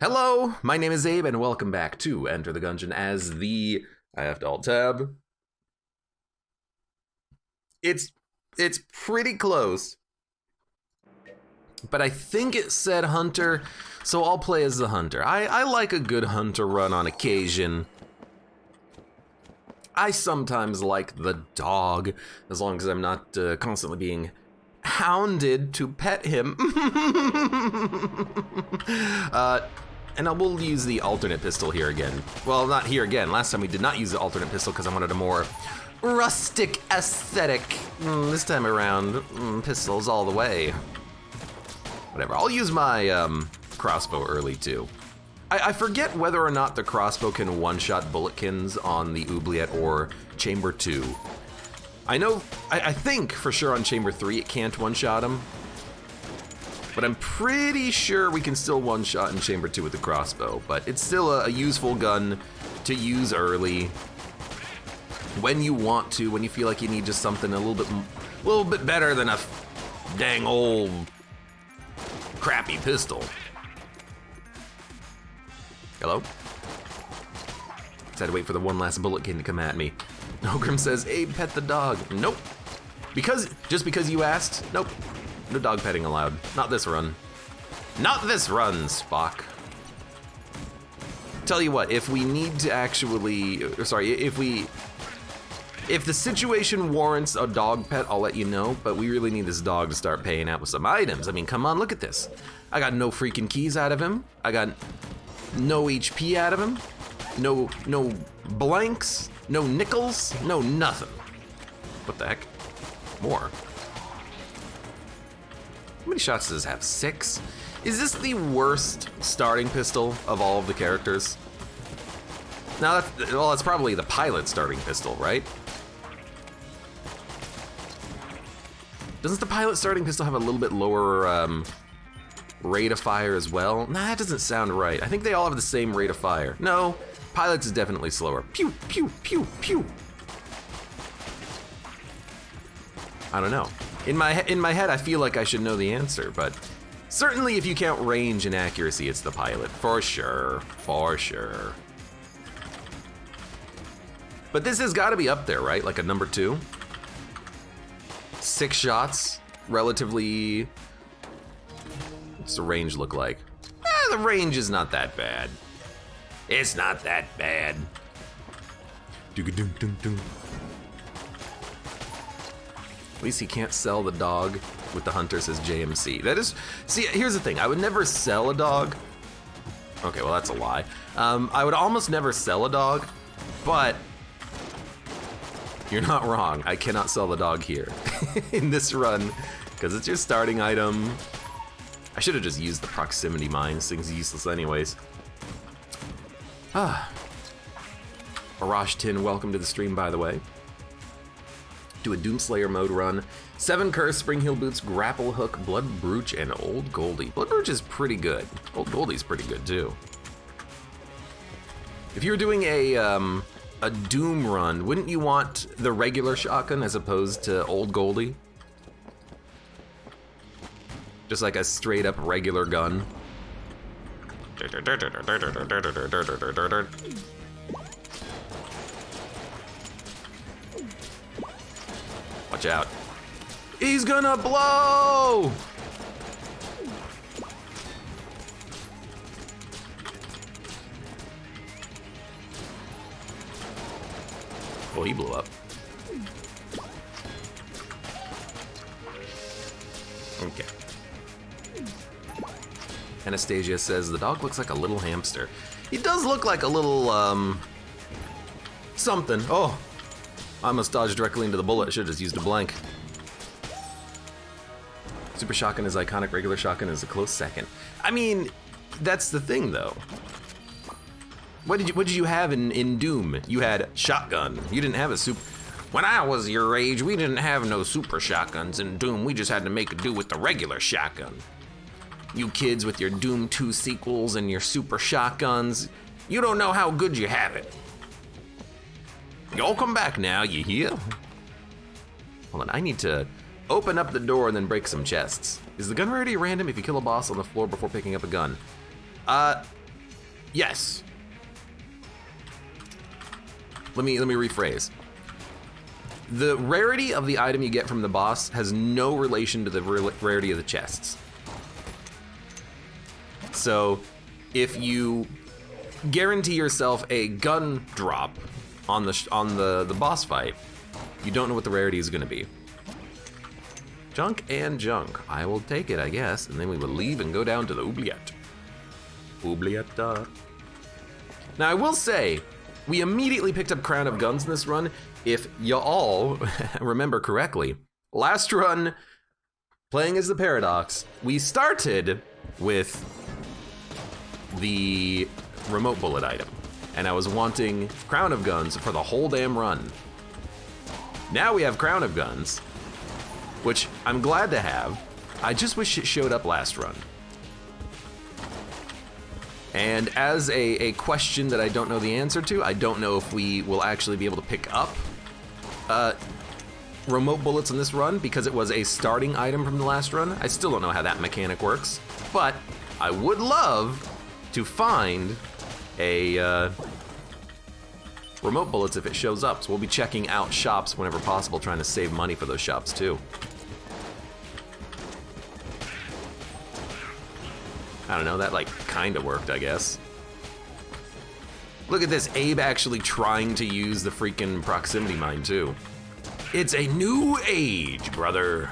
Hello, my name is Abe, and welcome back to Enter the Gungeon as the... I have to alt-tab. It's pretty close. But I think it said hunter, so I'll play as the hunter. I like a good hunter run on occasion. I sometimes like the dog, as long as I'm not constantly being hounded to pet him. And I will use the alternate pistol here again. Well, not here again. Last time we did not use the alternate pistol because I wanted a more rustic aesthetic. This time around, pistols all the way. Whatever, I'll use my crossbow early too. I forget whether or not the crossbow can one-shot bulletkins on the oubliette or chamber 2. I think for sure on chamber 3 it can't one-shot them. But I'm pretty sure we can still one-shot in chamber 2 with the crossbow. But it's still a useful gun to use early. When you want to, when you feel like you need just something a little bit better than a dang old crappy pistol. Hello? Just had to wait for the one last bulletkin to come at me. Ogrim says, Abe, pet the dog. Nope. Just because you asked? Nope. No dog petting allowed. Not this run. Not this run, Spock. Tell you what, if we need to actually, if the situation warrants a dog pet, I'll let you know, but we really need this dog to start paying out with some items. I mean, come on, look at this. I got no freaking keys out of him. I got no HP out of him. No blanks, no nickels, no nothing. What the heck? More. How many shots does this have? 6? Is this the worst starting pistol of all of the characters? Now, that's probably the pilot starting pistol, right? Doesn't the pilot starting pistol have a little bit lower rate of fire as well? Nah, that doesn't sound right. I think they all have the same rate of fire. No, pilot's is definitely slower. Pew, pew, pew, pew. I don't know. In my head, I feel like I should know the answer, but certainly if you count range and accuracy, it's the pilot, for sure, for sure. But this has got to be up there, right? Like a number 2? 6 shots, relatively. What's the range look like? The range is not that bad. It's not that bad. Doo-ga-doom-doom-doom. At least he can't sell the dog with the hunter, says JMC. That is, see, here's the thing. I would never sell a dog. Okay, well, that's a lie. I would almost never sell a dog, but you're not wrong. I cannot sell the dog here in this run because it's your starting item. I should have just used the proximity mine. This thing's useless anyways. Arash Tin, welcome to the stream, by the way. Do a Doomslayer mode run. 7 Curse, Spring Heel Boots, Grapple Hook, Blood Brooch, and Old Goldie. Blood Brooch is pretty good. Old Goldie's pretty good too. If you were doing a Doom run, wouldn't you want the regular shotgun as opposed to Old Goldie? Just like a straight up regular gun. Watch out. He's gonna blow! Oh, he blew up. Okay. Anastasia says, the dog looks like a little hamster. He does look like a little, something. Oh. I almost dodged directly into the bullet. I should have just used a blank. Super shotgun is iconic. Regular shotgun is a close second. I mean, that's the thing, though. What did you have in Doom? You had shotgun. You didn't have a super. When I was your age, we didn't have no super shotguns in Doom. We just had to make do with the regular shotgun. You kids with your Doom 2 sequels and your super shotguns, you don't know how good you have it. Y'all come back now, you hear? Hold on, I need to open up the door and then break some chests. Is the gun rarity random if you kill a boss on the floor before picking up a gun? Yes. Let me rephrase. The rarity of the item you get from the boss has no relation to the rarity of the chests. So, if you guarantee yourself a gun drop on the boss fight, you don't know what the rarity is going to be. Junk and junk. I will take it, I guess, and then we will leave and go down to the oubliette. Oubliette. Now, I will say, we immediately picked up Crown of Guns in this run. If y'all remember correctly, last run, playing as the Paradox, we started with the remote bullet item, and I was wanting Crown of Guns for the whole damn run. Now we have Crown of Guns, which I'm glad to have. I just wish it showed up last run. And as a question that I don't know the answer to, I don't know if we will actually be able to pick up remote bullets in this run because it was a starting item from the last run. I still don't know how that mechanic works, but I would love to find a remote bullets if it shows up. So we'll be checking out shops whenever possible, trying to save money for those shops too. I don't know, that like kinda worked, I guess. Look at this, Abe actually trying to use the freaking proximity mine too. It's a new age, brother.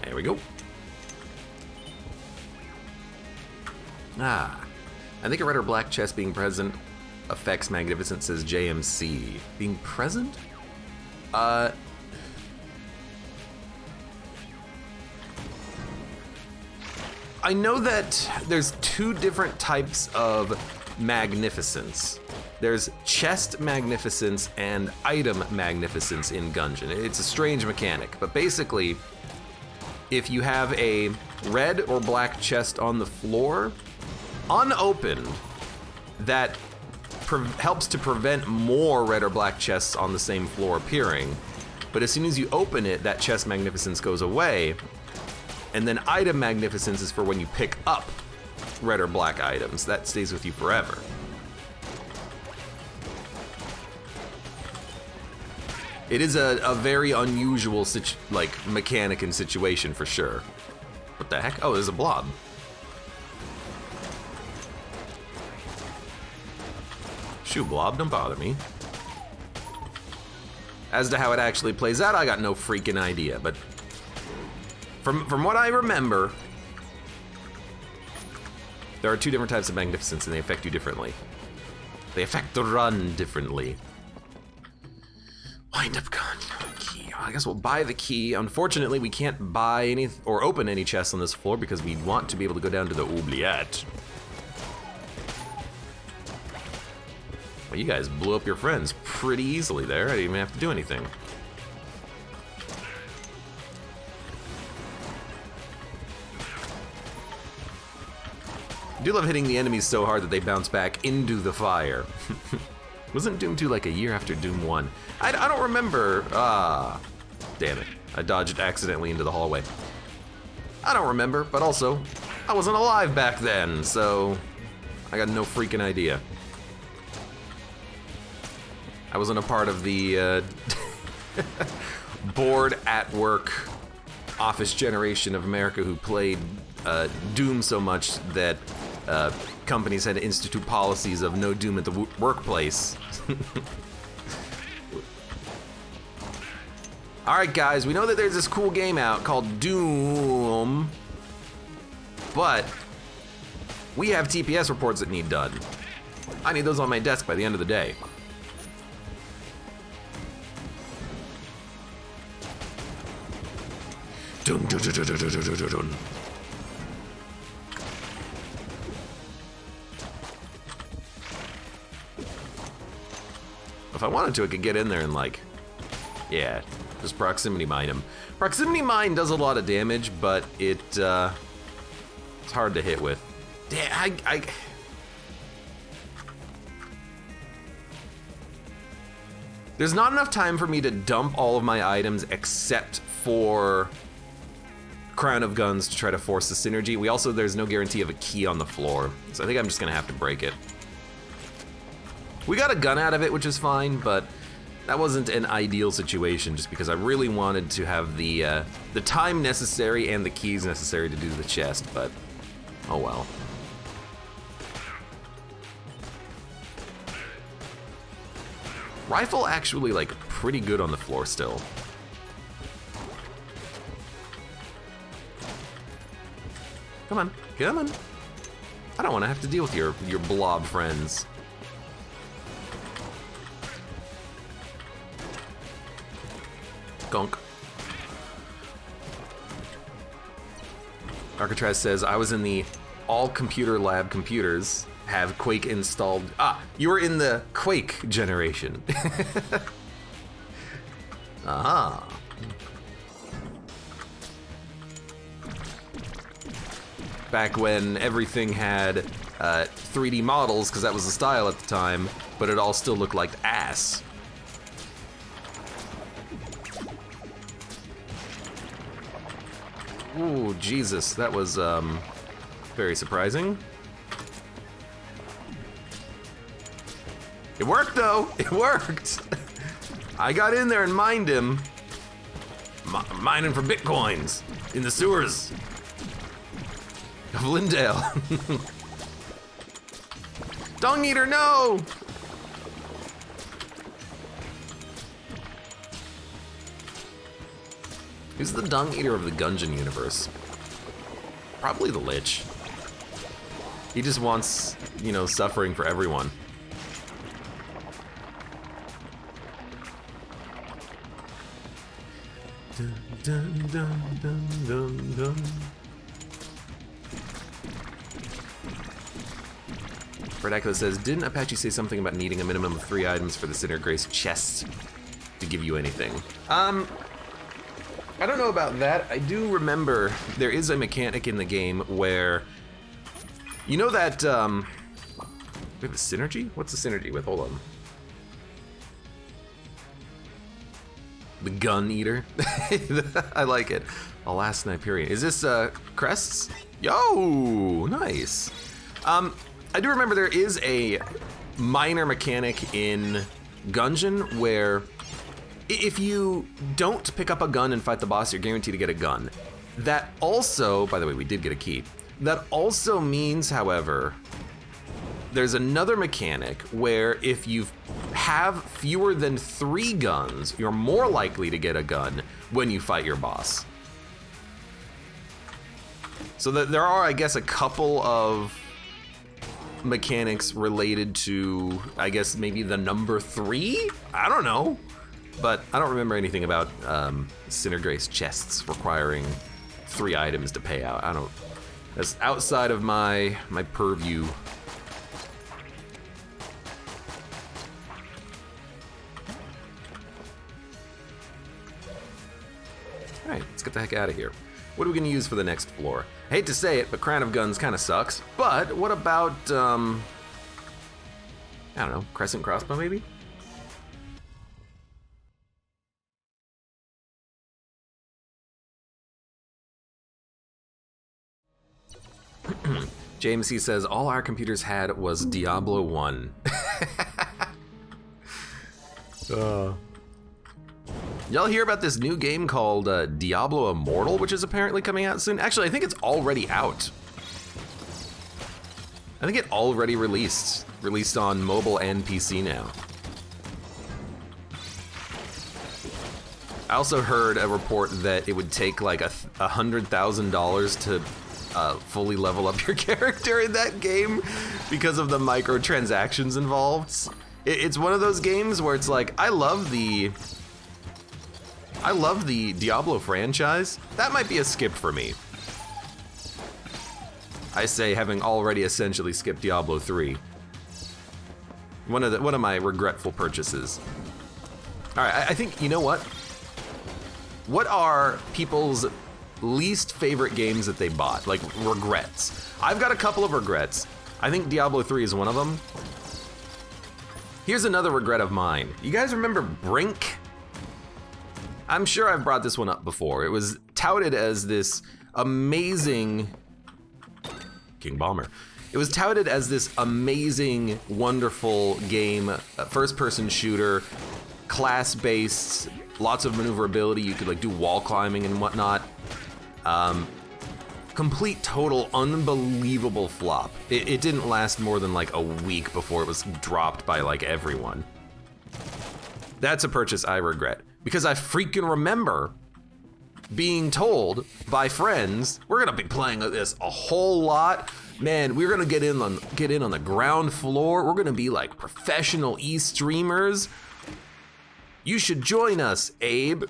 There we go. I think a red or black chest being present affects Magnificent, says JMC. Being present? I know that there's two different types of magnificence. There's chest magnificence and item magnificence in Gungeon. It's a strange mechanic, but basically, if you have a red or black chest on the floor, unopened, that helps to prevent more red or black chests on the same floor appearing. But as soon as you open it, that chest magnificence goes away. And then item magnificence is for when you pick up red or black items. That stays with you forever. It is a very unusual mechanic and situation for sure. What the heck? Oh, there's a blob. Shoot, blob, don't bother me. As to how it actually plays out, I got no freaking idea, but from what I remember, there are two different types of magnificence and they affect you differently. They affect the run differently. Wind up gun, key. I guess we'll buy the key. Unfortunately, we can't buy any or open any chests on this floor because we want to be able to go down to the oubliette. Well, you guys blew up your friends pretty easily there. I didn't even have to do anything. I do love hitting the enemies so hard that they bounce back into the fire. Wasn't Doom 2 like a year after Doom 1? I don't remember. Damn it. I dodged accidentally into the hallway. I don't remember, but also, I wasn't alive back then, so I got no freaking idea. I wasn't a part of the bored at work office generation of America who played Doom so much that companies had to institute policies of no Doom at the workplace. Alright guys, we know that there's this cool game out called Doom, but we have TPS reports that need done. I need those on my desk by the end of the day. Dun, dun, dun, dun, dun, dun, dun, dun, dun. If I wanted to, I could get in there and yeah, just proximity mine him. Proximity mine does a lot of damage, but it's hard to hit with. Damn, there's not enough time for me to dump all of my items except for Crown of Guns to try to force the synergy. There's no guarantee of a key on the floor, so I think I'm just gonna have to break it. We got a gun out of it, which is fine, but that wasn't an ideal situation just because I really wanted to have the time necessary and the keys necessary to do the chest, but oh well. Rifle actually like pretty good on the floor still. Come on, come on. I don't want to have to deal with your blob friends. Gunk. Arcatraz says, I was in the all computer lab computers have Quake installed. Ah, you were in the Quake generation. Aha. Back when everything had 3D models, because that was the style at the time, but it all still looked like ass. Ooh, Jesus, that was very surprising. It worked though, it worked. I got in there and mined him. Mining for bitcoins in the sewers of Lindale. Dung Eater, no! Who's the Dung Eater of the Gungeon universe? Probably the Lich. He just wants, you know, suffering for everyone. Dun, dun, dun, dun, dun, dun. Redacula says, didn't Apache say something about needing a minimum of 3 items for the Sinner Grace chest to give you anything? I don't know about that. I do remember there is a mechanic in the game where, you know that, we have a synergy? What's the synergy with? Hold on. The Gun Eater. I like it. Alas, Sniperian. Is this crests? Yo, nice. I do remember there is a minor mechanic in Gungeon where if you don't pick up a gun and fight the boss, you're guaranteed to get a gun. That also, by the way, we did get a key. That also means, however, there's another mechanic where if you have fewer than 3 guns, you're more likely to get a gun when you fight your boss. So there are, I guess, a couple of mechanics related to, I guess, maybe the number 3? I don't know. But I don't remember anything about Sinner Grace chests requiring 3 items to pay out. I don't, that's outside of my purview. All right, let's get the heck out of here. What are we gonna use for the next floor? I hate to say it, but Crown of Guns kind of sucks. But what about, I don't know, Crescent Crossbow maybe? James, he says, all our computers had was Diablo 1. Y'all hear about this new game called Diablo Immortal, which is apparently coming out soon? Actually, I think it's already out. I think it already released on mobile and PC now. I also heard a report that it would take like $100,000 to fully level up your character in that game because of the microtransactions involved. It's one of those games where it's like, I love the Diablo franchise. That might be a skip for me. I say, having already essentially skipped Diablo 3. One of my regretful purchases. All right, I think, you know what? What are people's least favorite games that they bought? Like, regrets. I've got a couple of regrets. I think Diablo 3 is one of them. Here's another regret of mine. You guys remember Brink? I'm sure I've brought this one up before. It was touted as this amazing... King Bomber. It was touted as this amazing, wonderful game, first-person shooter, class-based, lots of maneuverability. You could like do wall climbing and whatnot. Complete, total, unbelievable flop. It didn't last more than like a week before it was dropped by like everyone. That's a purchase I regret, because I freaking remember being told by friends, we're gonna be playing this a whole lot. Man, we're gonna get in on the ground floor. We're gonna be like professional e-streamers. You should join us, Abe.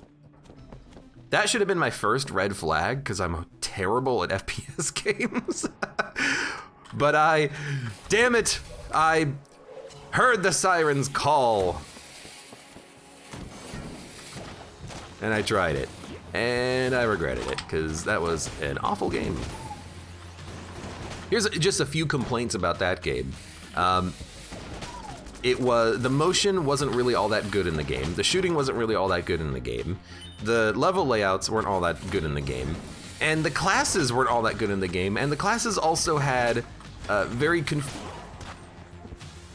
That should have been my first red flag, because I'm terrible at FPS games. But damn it, I heard the sirens call. And I tried it. And I regretted it, because that was an awful game. Here's just a few complaints about that game. The motion wasn't really all that good in the game. The shooting wasn't really all that good in the game. The level layouts weren't all that good in the game. And the classes weren't all that good in the game. And the classes also had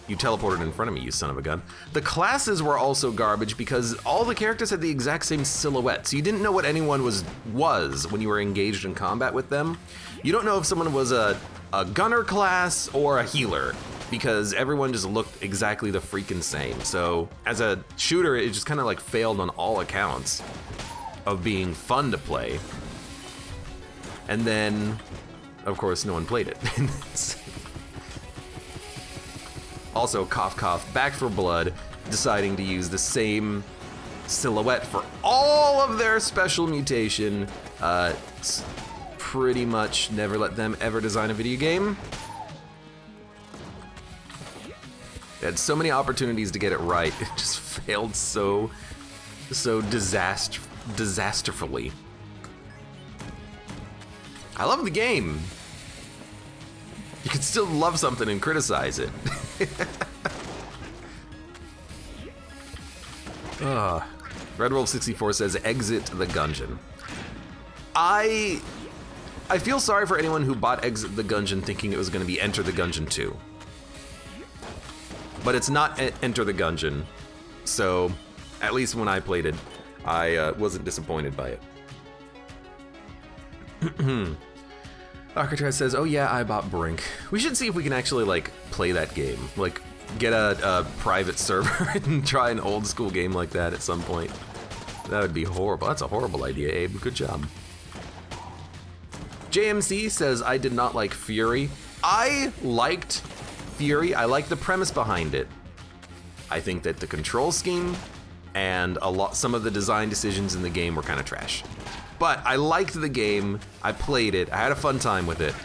You teleported in front of me, you son of a gun. The classes were also garbage because all the characters had the exact same silhouette, so you didn't know what anyone was when you were engaged in combat with them. You don't know if someone was a gunner class or a healer, because everyone just looked exactly the freaking same. So as a shooter, it just kind of like failed on all accounts of being fun to play. And then, of course, no one played it. Also, cough cough, Back 4 Blood deciding to use the same silhouette for all of their special mutation. Pretty much never let them ever design a video game. They had so many opportunities to get it right. It just failed so disasterfully. I love the game. You can still love something and criticize it. Red Wolf 64 says, exit the Gungeon. I feel sorry for anyone who bought Exit the Gungeon thinking it was going to be Enter the Gungeon 2. But it's not Enter the Gungeon, so at least when I played it, I wasn't disappointed by it. Architrave says, oh yeah, I bought Brink. We should see if we can actually like play that game. Like get a private server and try an old school game like that at some point. That would be horrible. That's a horrible idea, Abe. Good job. JMC says, I did not like Fury. I liked Fury. I liked the premise behind it. I think that the control scheme and some of the design decisions in the game were kind of trash. But I liked the game, I played it, I had a fun time with it.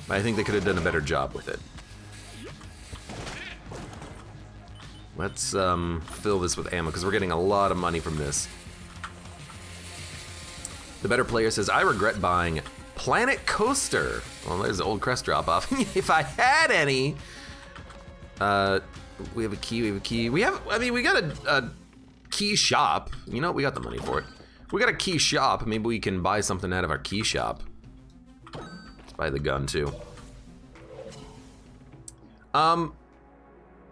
I think they could have done a better job with it. Let's fill this with ammo, because we're getting a lot of money from this. The Better Player says, I regret buying Planet Coaster. Well, there's the old crest drop-off. If I had any. We have a key, we got a key shop. You know, we got the money for it. We got a key shop. Maybe we can buy something out of our key shop. Let's buy the gun too. I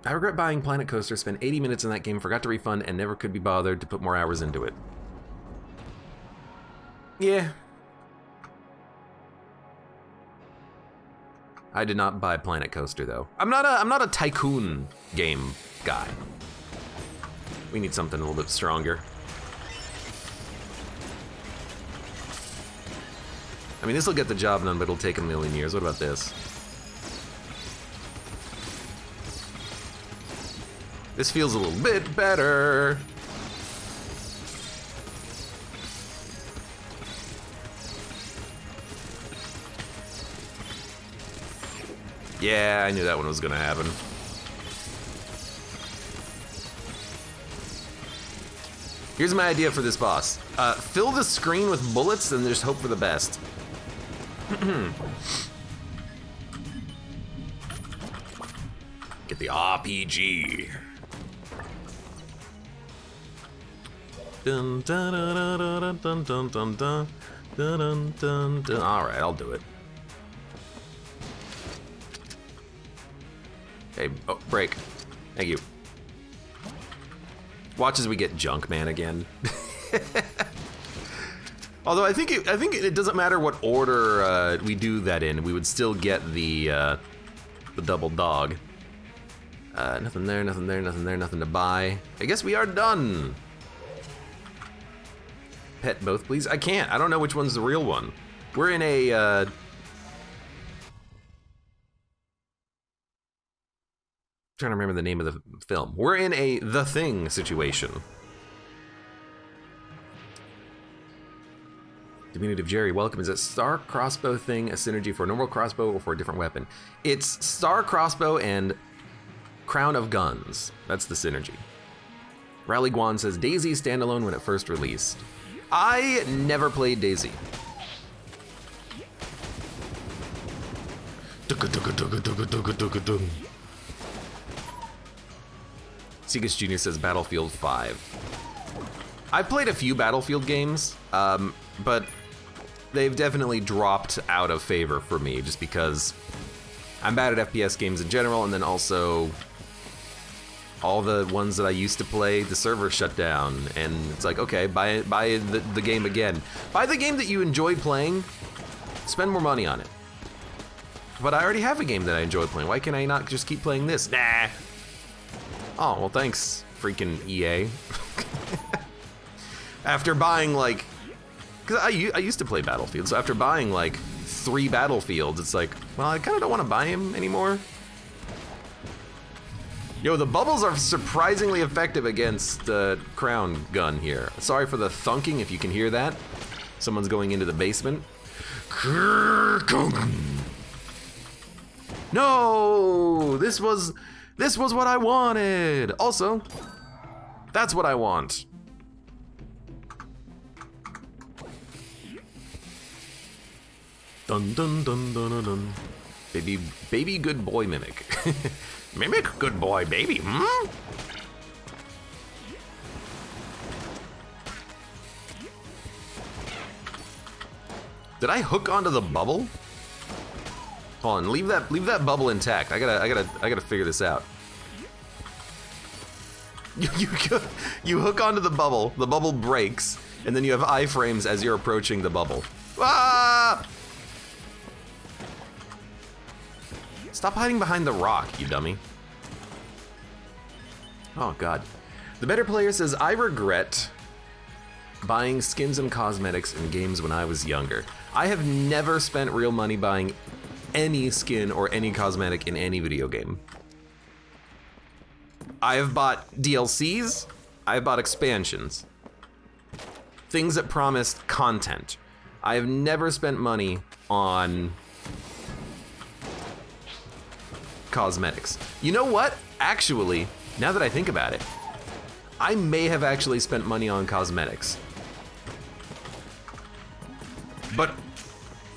regret buying Planet Coaster, spent 80 minutes in that game, forgot to refund, and never could be bothered to put more hours into it. Yeah. I did not buy Planet Coaster though. I'm not a tycoon game guy. We need something a little bit stronger. I mean, this will get the job done, but it'll take a million years. What about this? This feels a little bit better. Yeah, I knew that one was gonna happen. Here's my idea for this boss. Fill the screen with bullets and just hope for the best. Get the RPG. Dun, dun, dun, dun, dun, dun, dun, dun, dun, dun, dun. All right, I'll do it. Hey, oh, break. Thank you. Watch as we get Junk Man again. Although I think it doesn't matter what order we do that in, we would still get the double dog. Nothing there, nothing there, nothing there, nothing to buy. I guess we are done. Pet both, please. I can't. I don't know which one's the real one. We're in a trying to remember the name of the film. We're in a The Thing situation. Diminutive Jerry, welcome. Is it Star Crossbow thing a synergy for a normal crossbow or for a different weapon? It's Star Crossbow and Crown of Guns. That's the synergy. Rally Guan says Daisy standalone when it first released. I never played Daisy. Segus Jr. says Battlefield 5. I've played a few Battlefield games, but they've definitely dropped out of favor for me just because I'm bad at FPS games in general, and then also all the ones that I used to play, the server shut down, and it's like, okay, buy the game again. Buy the game that you enjoy playing, spend more money on it. But I already have a game that I enjoy playing. Why can I not just keep playing this? Nah. Oh, well, thanks, freaking EA. After buying, like, because I used to play Battlefield, so after buying, like, 3 Battlefields, it's like, well, I kind of don't want to buy him anymore. Yo, the bubbles are surprisingly effective against the Crown Gun here. Sorry for the thunking, if you can hear that. Someone's going into the basement. No! This was what I wanted! Also, that's what I want. Dun dun dun dun dun dun. Baby good boy mimic. Mimic good boy baby, hmm? Did I hook onto the bubble? Hold on, leave that bubble intact. I gotta figure this out. You hook onto the bubble breaks, and then you have iframes as you're approaching the bubble. Ah! Stop hiding behind the rock, you dummy. Oh god. The Better Player says, I regret buying skins and cosmetics in games when I was younger. I have never spent real money buying any skin or any cosmetic in any video game. I have bought DLCs, I have bought expansions. Things that promised content. I have never spent money on cosmetics. You know what? Actually, now that I think about it, I may have actually spent money on cosmetics. But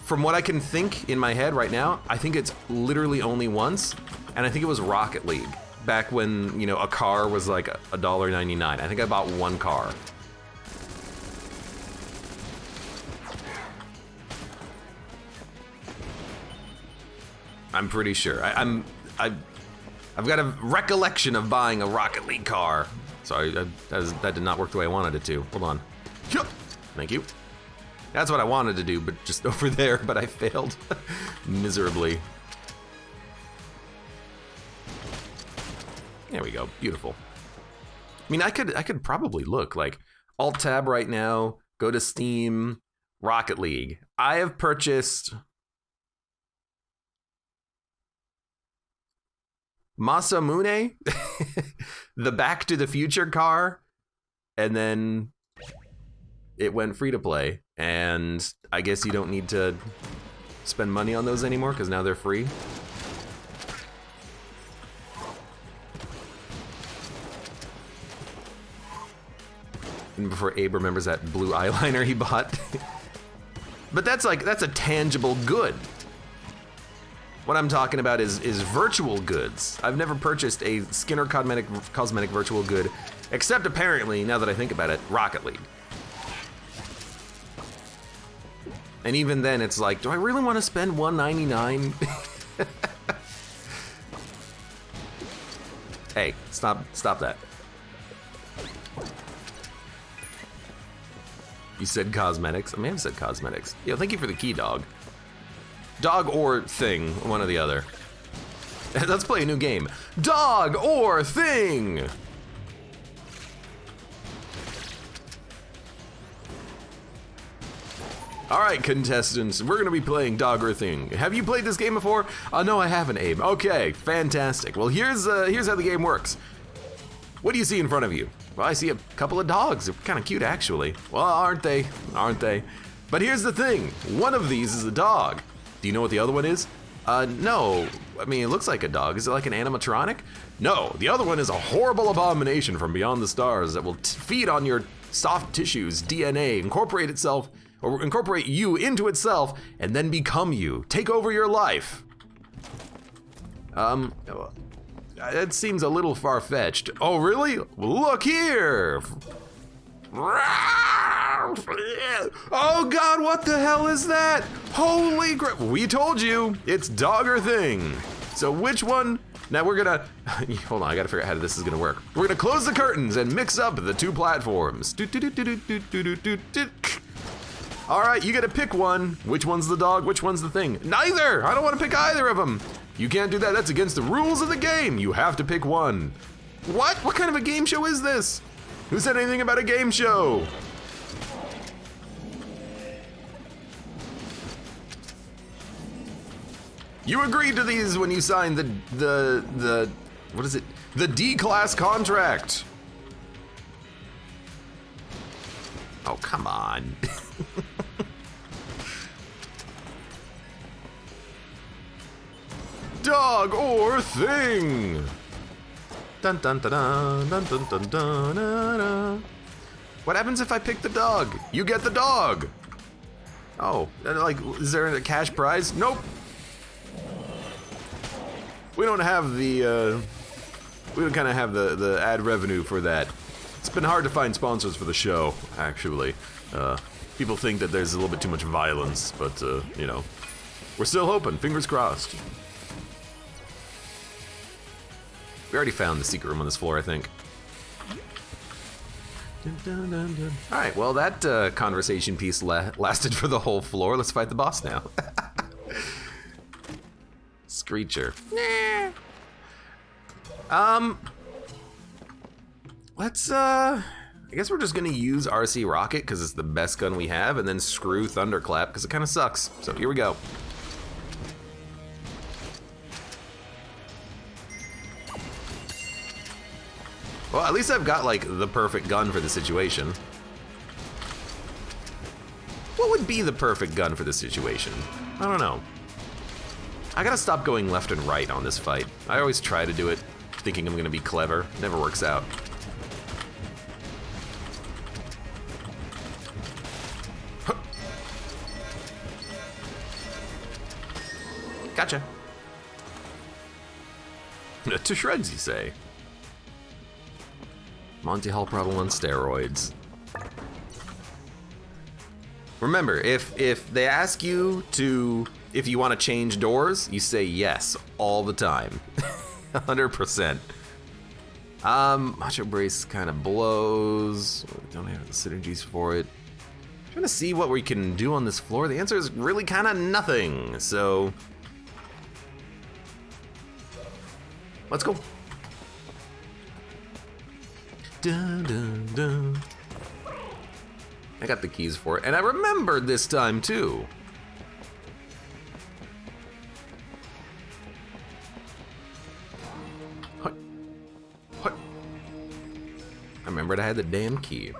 from what I can think in my head right now, I think it's literally only once, and I think it was Rocket League, back when, you know, a car was like $1.99. I think I bought one car. I'm pretty sure. I've got a recollection of buying a Rocket League car. Sorry, that did not work the way I wanted it to. Hold on. Thank you. That's what I wanted to do, but just over there, but I failed miserably. There we go, beautiful. I mean, I could probably look like Alt-Tab right now, go to Steam, Rocket League. I have purchased Masamune, the Back to the Future car, and then it went free to play. And I guess you don't need to spend money on those anymore because now they're free. And before Abe remembers that blue eyeliner he bought. But that's a tangible good. What I'm talking about is virtual goods. I've never purchased a skin or cosmetic virtual good, except apparently, now that I think about it, Rocket League. And even then, it's like, do I really want to spend $1.99? Hey, stop that. You said cosmetics? I may have said cosmetics. Yeah, thank you for the key, dog. Dog or thing, one or the other. Let's play a new game. Dog or thing! All right, contestants, we're gonna be playing Dog or Thing. Have you played this game before? No, I haven't, Abe. Okay, fantastic. Well, here's how the game works. What do you see in front of you? Well, I see a couple of dogs. They're kind of cute, actually. Well, aren't they? Aren't they? But here's the thing. One of these is a dog. Do you know what the other one is? No. I mean, it looks like a dog. Is it like an animatronic? No, the other one is a horrible abomination from beyond the stars that will feed on your soft tissues, DNA, incorporate you into itself, and then become you. Take over your life. It seems a little far-fetched. Oh, really? Well, look here! Oh God, what the hell is that? Holy crap, we told you, it's Dog or Thing. So which one? Now we're gonna, hold on, I gotta figure out how this is gonna work. We're gonna close the curtains and mix up the two platforms. All right, you gotta pick one. Which one's the dog, which one's the thing? Neither, I don't wanna pick either of them. You can't do that, that's against the rules of the game. You have to pick one. What? What kind of a game show is this? Who said anything about a game show? You agreed to these when you signed the what is it? The D-class contract. Oh, come on. Dog or thing. Dun dun dun dun dun dun dun dun dun. What happens if I pick the dog? You get the dog. Oh, like, is there a cash prize? Nope. We don't have the, we don't kind of have the ad revenue for that. It's been hard to find sponsors for the show, actually. People think that there's a little bit too much violence, but, you know, we're still hoping, fingers crossed. We already found the secret room on this floor, I think. Dun, dun, dun, dun. All right, well, that conversation piece lasted for the whole floor. Let's fight the boss now. Screecher. Let's, I guess we're just gonna use RC Rocket because it's the best gun we have, and then screw Thunderclap because it kind of sucks. So here we go. Well, at least I've got, like, the perfect gun for the situation. What would be the perfect gun for this situation? I don't know. I gotta stop going left and right on this fight. I always try to do it thinking I'm gonna be clever. Never works out. Huh. Gotcha. To shreds, you say? Monty Hall problem on steroids. Remember, if they ask you if you want to change doors, you say yes all the time. 100%. Macho Brace kind of blows. We don't have the synergies for it. I'm trying to see what we can do on this floor. The answer is really kind of nothing. So let's go. Dun, dun, dun. I got the keys for it, and I remembered this time too. What? What? I remembered I had the damn key.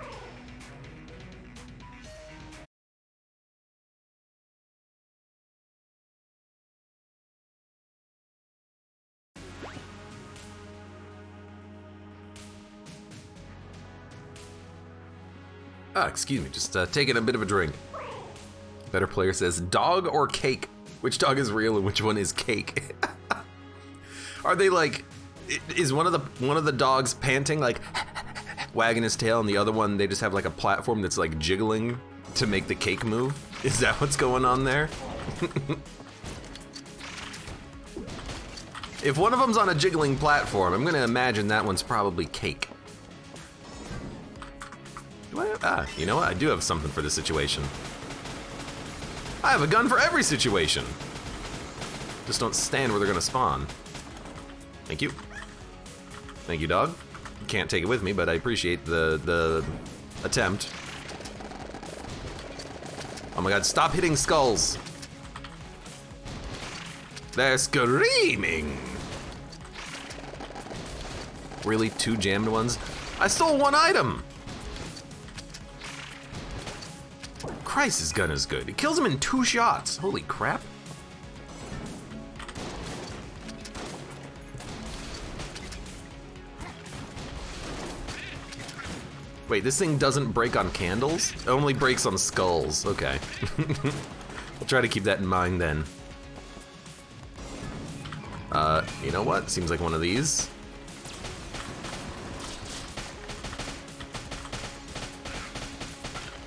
Excuse me, just taking a bit of a drink. Better Player says, dog or cake? Which dog is real and which one is cake? Are they like, is one of the dogs panting like wagging his tail, and the other one they just have like a platform that's like jiggling to make the cake move? Is that what's going on there? If one of them's on a jiggling platform, I'm gonna imagine that one's probably cake. You know what? I do have something for this situation. I have a gun for every situation. Just don't stand where they're gonna spawn. Thank you. Thank you, dog. Can't take it with me, but I appreciate the attempt. Oh my god, stop hitting skulls. They're screaming. Really, 2 jammed ones? I stole 1 item. Christ, his gun is good. It kills him in 2 shots. Holy crap. Wait, this thing doesn't break on candles? It only breaks on skulls. Okay. I'll try to keep that in mind then. You know what? Seems like one of these.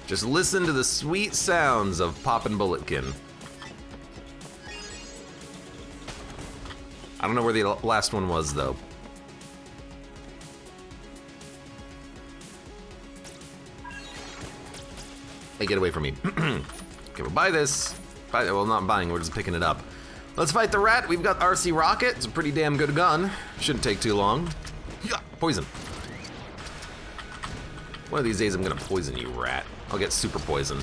Just listen to the sweet sounds of Poppin' Bulletkin. I don't know where the last one was, though. Hey, get away from me. Okay, we'll buy this. Well, not buying, we're just picking it up. Let's fight the rat. We've got RC Rocket. It's a pretty damn good gun. Shouldn't take too long. Yeah, poison. One of these days I'm gonna poison you, rat. I'll get super poison.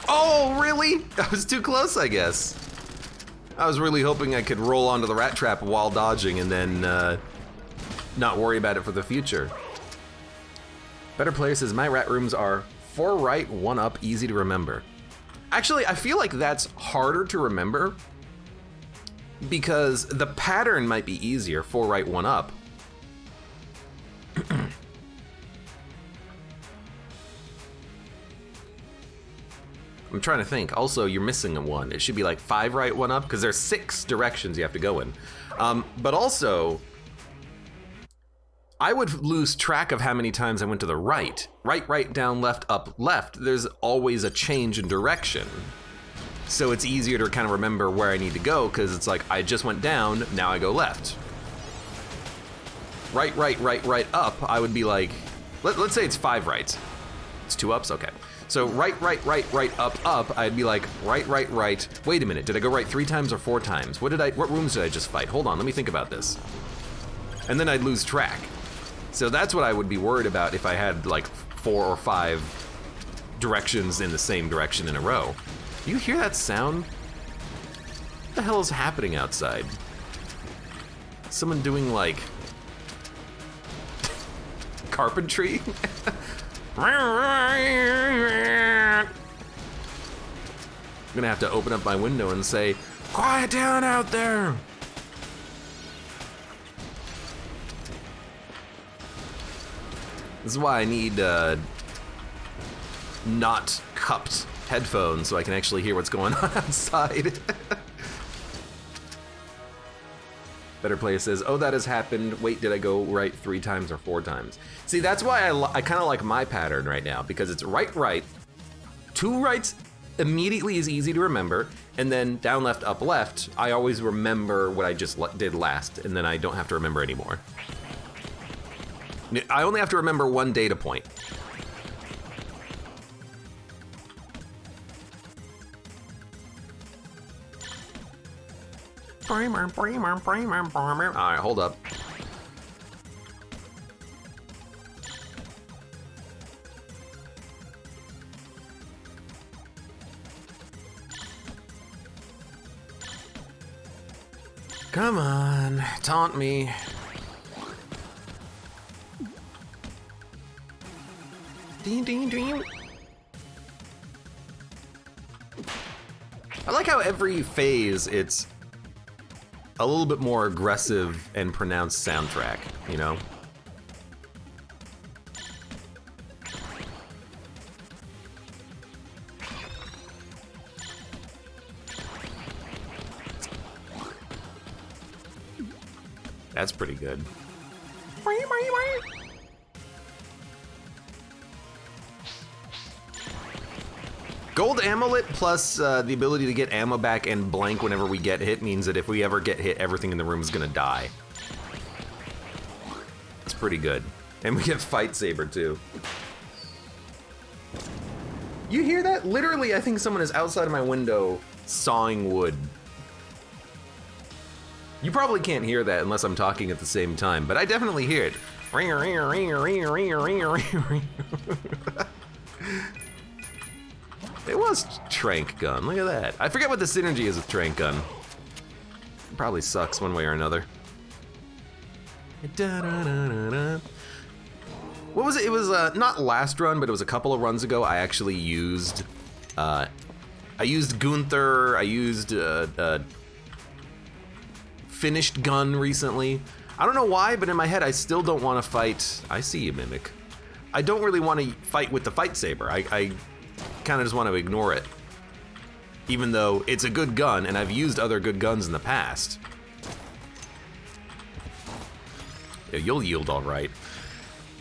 Oh, really? I was too close, I guess. I was really hoping I could roll onto the rat trap while dodging and then not worry about it for the future. Better Player says, my rat rooms are 4 right, 1 up, easy to remember. Actually, I feel like that's harder to remember because the pattern might be easier, 4 right, 1 up. I'm trying to think. Also, you're missing a 1. It should be like 5 right, 1 up, because there's 6 directions you have to go in. But also, I would lose track of how many times I went to the right. Right, right, down, left, up, left. There's always a change in direction. So it's easier to kind of remember where I need to go, because it's like, I just went down, now I go left. Right, right, right, right, up, I would be like, let's say it's 5 rights. It's 2 ups, okay. So right, right, right, right, up, up, I'd be like, right, right, right. Wait a minute, did I go right 3 times or 4 times? What rooms did I just fight? Hold on, let me think about this. And then I'd lose track. So that's what I would be worried about if I had like 4 or 5 directions in the same direction in a row. Do you hear that sound? What the hell is happening outside? Someone doing like carpentry? I'm gonna have to open up my window and say, quiet down out there! This is why I need not cupped headphones so I can actually hear what's going on outside. Better Player says, oh, that has happened. Wait, did I go right 3 times or 4 times? See, that's why I kind of like my pattern right now, because it's right, right. 2 rights immediately is easy to remember, and then down, left, up, left, I always remember what I just did last, and then I don't have to remember anymore. I only have to remember 1 data point. All right, hold up. Come on, taunt me. Ding, ding, ding. I like how every phase it's a little bit more aggressive and pronounced soundtrack, you know? That's pretty good. Gold amulet plus the ability to get ammo back and blank whenever we get hit means that if we ever get hit, everything in the room is gonna die. That's pretty good. And we get Fight Saber too. You hear that? Literally, I think someone is outside of my window sawing wood. You probably can't hear that unless I'm talking at the same time, but I definitely hear it. Ring, ring, ring, ring, ring, ring, ring. It was Trank Gun, look at that. I forget what the synergy is with Trank Gun. It probably sucks one way or another. What was it? It was not last run, but it was a couple of runs ago. I actually used, I used Gunther, I used Finished Gun recently. I don't know why, but in my head I still don't want to fight. I see you, Mimic. I don't really want to fight with the Fight Saber. I kind of just want to ignore it. Even though it's a good gun, and I've used other good guns in the past. Yeah, you'll yield all right.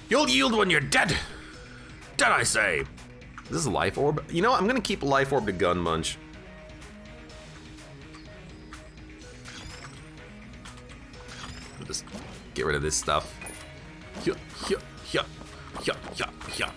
You'll yield when you're dead! Dead, I say! This is a Life Orb? You know what? I'm gonna keep a Life Orb to Gun Munch. Just get rid of this stuff. Yeah, yeah, yeah, yeah, yeah, yeah.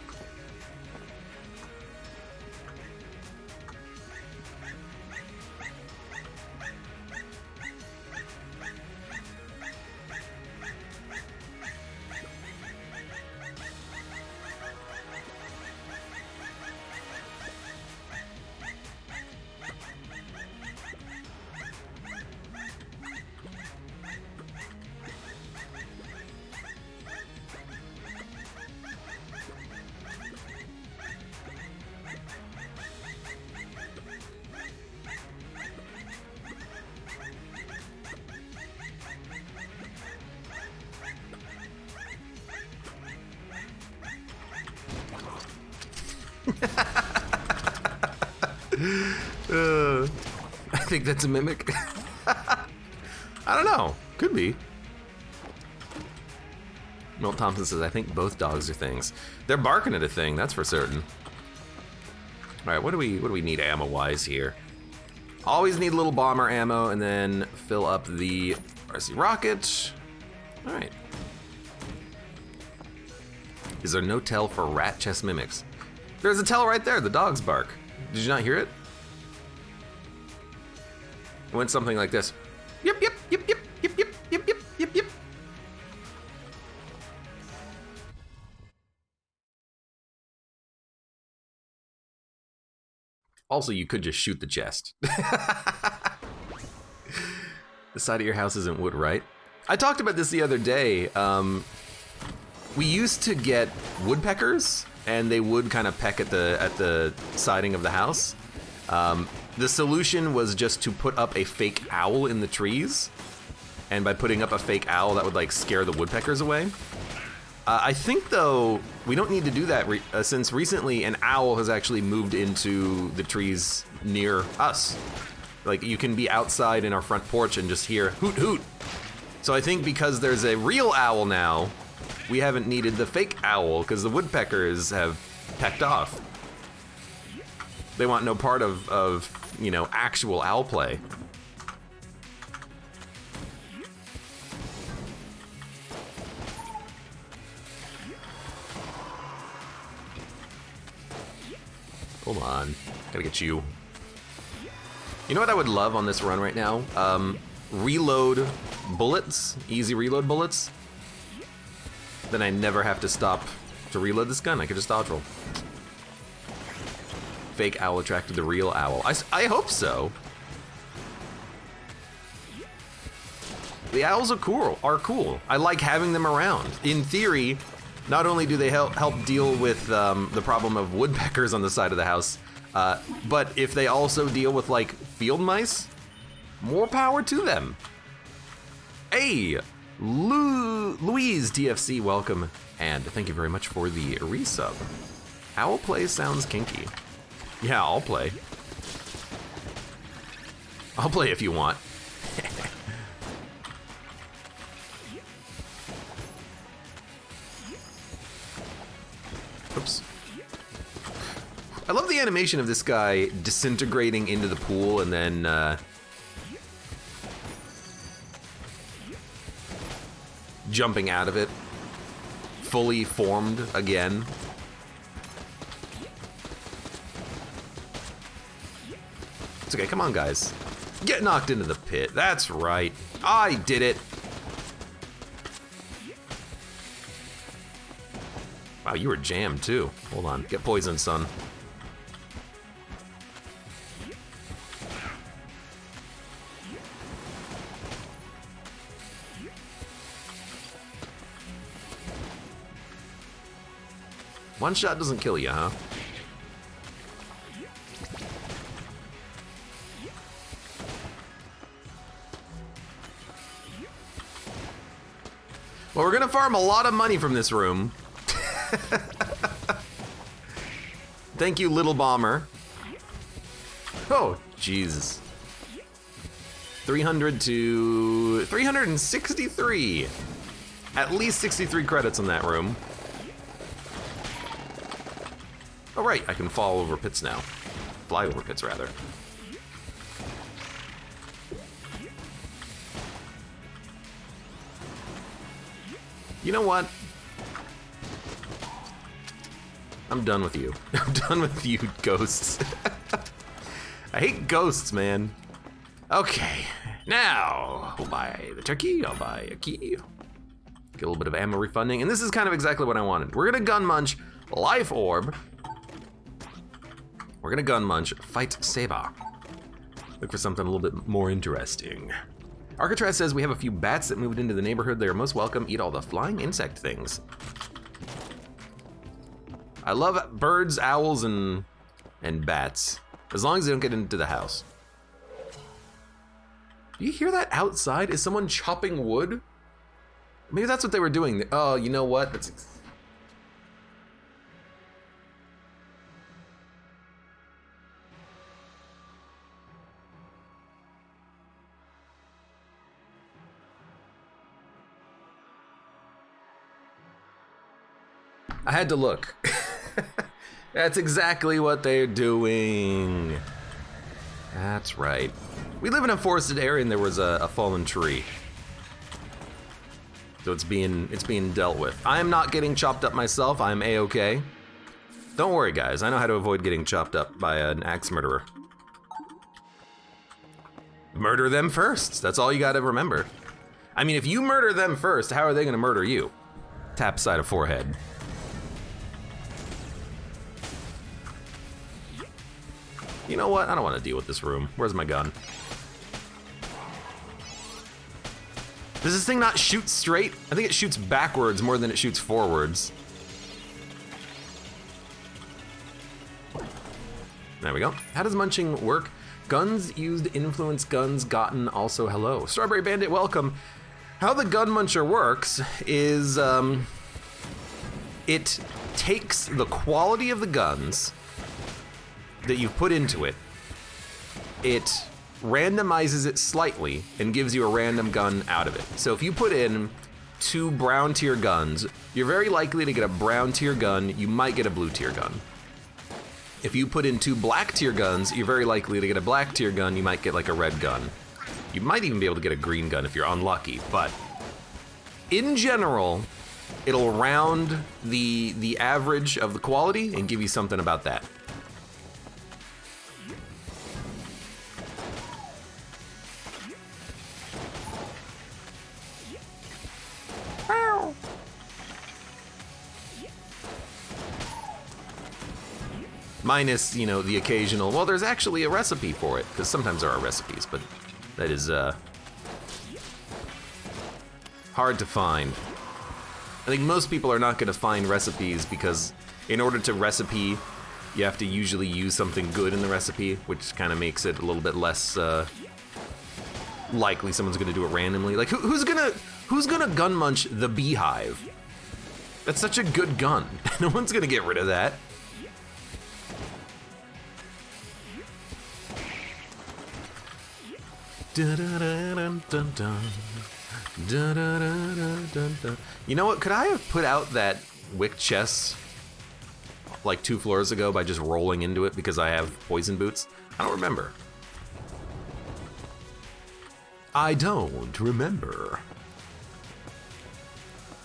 I think that's a Mimic. I don't know. Could be. Milt Thompson says, I think both dogs are things. They're barking at a thing, that's for certain. All right, what do we need ammo-wise here? Always need a little bomber ammo, and then fill up the RC rocket. All right. Is there no tell for rat chest mimics? There's a tell right there, the dog's bark. Did you not hear it? It went something like this. Yip, yip, yip, yip, yip, yip, yip, yip, yip, yip. Also, you could just shoot the chest. The side of your house isn't wood, right? I talked about this the other day. We used to get woodpeckers, and they would kind of peck at the siding of the house. The solution was just to put up a fake owl in the trees, and by putting up a fake owl, that would like scare the woodpeckers away. I think though we don't need to do that since recently an owl has actually moved into the trees near us. Like you can be outside in our front porch and just hear hoot hoot. So I think because there's a real owl now, we haven't needed the fake owl because the woodpeckers have pecked off. They want no part of you know, actual owl play. Hold on, gotta get you. You know what I would love on this run right now? Reload bullets, easy reload bullets. Then I never have to stop to reload this gun. I could just dodge roll. Fake owl attracted the real owl. I hope so. The owls are cool. I like having them around. In theory, not only do they help deal with the problem of woodpeckers on the side of the house, but if they also deal with like field mice, more power to them. Hey, Louise TFC, welcome. And thank you very much for the resub. Owl play sounds kinky. Yeah, I'll play. I'll play if you want. Oops. I love the animation of this guy disintegrating into the pool and then jumping out of it, fully formed again. It's okay, come on guys. Get knocked into the pit, that's right. I did it. Wow, you were jammed too. Hold on, get poisoned, son. One shot doesn't kill you, huh? Well, we're gonna farm a lot of money from this room. Thank you, little bomber. Oh, Jesus. 300 to 363. At least 63 credits in that room. Oh right, I can fall over pits now. Fly over pits, rather. You know what? I'm done with you. I'm done with you, ghosts. I hate ghosts, man. Okay, now we'll buy the turkey, I'll buy a key. Get a little bit of ammo refunding, and this is kind of exactly what I wanted. We're gonna gun munch Life Orb. We're gonna gun munch Fight Saber. Look for something a little bit more interesting. Arcatraz says we have a few bats that moved into the neighborhood. They are most welcome. Eat all the flying insect things. I love birds, owls, and bats. As long as they don't get into the house. Do you hear that outside? Is someone chopping wood? Maybe that's what they were doing. Oh, you know what? That's... I had to look. That's exactly what they're doing. That's right. We live in a forested area and there was a fallen tree. So it's being dealt with. I'm not getting chopped up myself, I'm A-okay. Don't worry guys, I know how to avoid getting chopped up by an axe murderer. Murder them first, that's all you gotta remember. I mean, if you murder them first, how are they gonna murder you? Tap side of forehead. You know what? I don't want to deal with this room. Where's my gun? Does this thing not shoot straight? I think it shoots backwards more than it shoots forwards. There we go. How does munching work? Guns used, influence guns gotten, also hello. Strawberry Bandit, welcome. How the gun muncher works is it takes the quality of the guns that you've put into it, it randomizes it slightly and gives you a random gun out of it. So if you put in 2 brown tier guns, you're very likely to get a brown tier gun, you might get a blue tier gun. If you put in 2 black tier guns, you're very likely to get a black tier gun, you might get like a red gun. You might even be able to get a green gun if you're unlucky, but in general, it'll round the average of the quality and give you something about that. Minus, you know, the occasional, well, there's actually a recipe for it, because sometimes there are recipes, but that is hard to find. I think most people are not going to find recipes because in order to recipe, you have to usually use something good in the recipe, which kind of makes it a little bit less likely someone's gonna do it randomly. Like, who's gonna gun munch the beehive? That's such a good gun. No one's gonna get rid of that. You know what? Could I have put out that wick chest like 2 floors ago by just rolling into it because I have poison boots? I don't remember. I don't remember.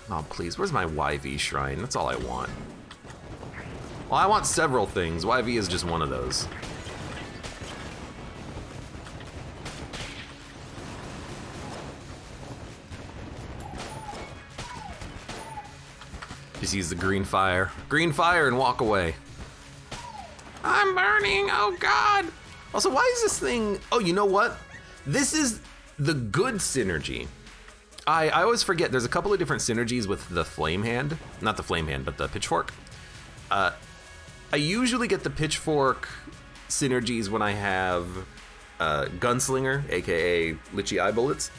Oh, please, where's my YV shrine? That's all I want. Well, I want several things. YV is just one of those. Just use the green fire. Green fire and walk away. I'm burning, oh God. Also, why is this thing, oh, you know what? This is the good synergy. I always forget, there's a couple of different synergies with the flame hand. Not the flame hand, but the pitchfork. I usually get the pitchfork synergies when I have Gunslinger, AKA Litchi Eye Bullets.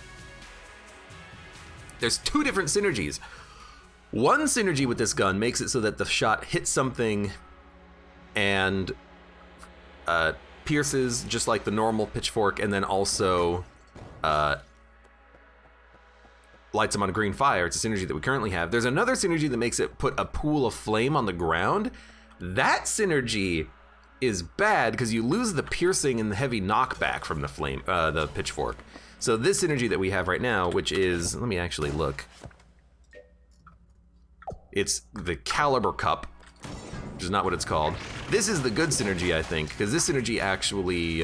There's 2 different synergies. One synergy with this gun makes it so that the shot hits something and pierces just like the normal pitchfork, and then also lights them on green fire. It's a synergy that we currently have. There's another synergy that makes it put a pool of flame on the ground. That synergy is bad because you lose the piercing and the heavy knockback from the flame, the pitchfork. So this synergy that we have right now, which is, let me actually look. It's the Caliber Cup, which is not what it's called. This is the good synergy, I think, because this synergy actually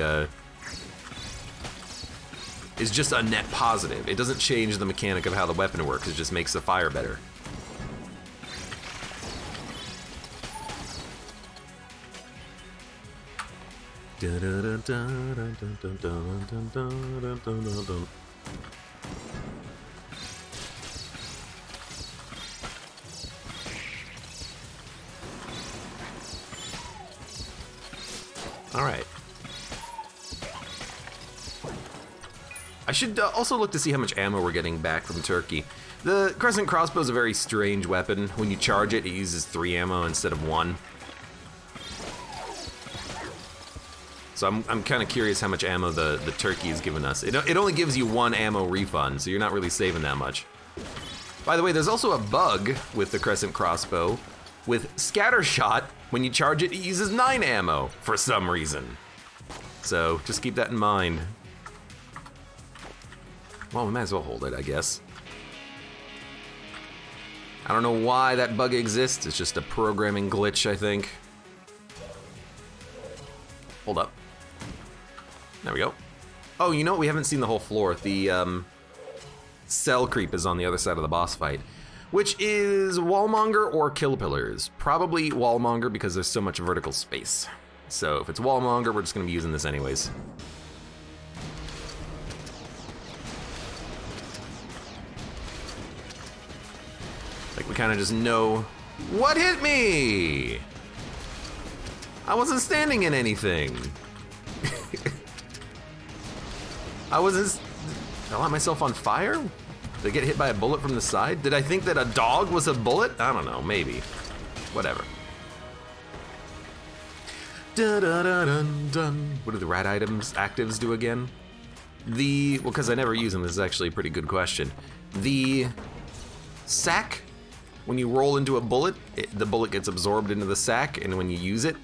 is just a net positive. It doesn't change the mechanic of how the weapon works, it just makes the fire better. All right. I should also look to see how much ammo we're getting back from Turkey. The Crescent Crossbow is a very strange weapon. When you charge it, it uses 3 ammo instead of 1. So I'm kind of curious how much ammo the Turkey has given us. It only gives you 1 ammo refund, so you're not really saving that much. By the way, there's also a bug with the Crescent Crossbow. With Scattershot, when you charge it, it uses 9 ammo for some reason. So just keep that in mind. Well, we might as well hold it, I guess. I don't know why that bug exists. It's just a programming glitch, I think. Hold up. There we go. Oh, you know what? We haven't seen the whole floor. The cell creep is on the other side of the boss fight, which is Wallmonger or Kill Pillars. Probably Wallmonger because there's so much vertical space. So if it's Wallmonger, we're just gonna be using this anyways. Like we kind of just know what hit me. I wasn't standing in anything. I wasn't. Did I light myself on fire? Did I get hit by a bullet from the side? Did I think that a dog was a bullet? I don't know, maybe. Whatever. Dun, dun, dun, dun, dun. What do the rat items actives do again? Well, because I never use them, this is actually a pretty good question. The sack, when you roll into a bullet, the bullet gets absorbed into the sack, and when you use it,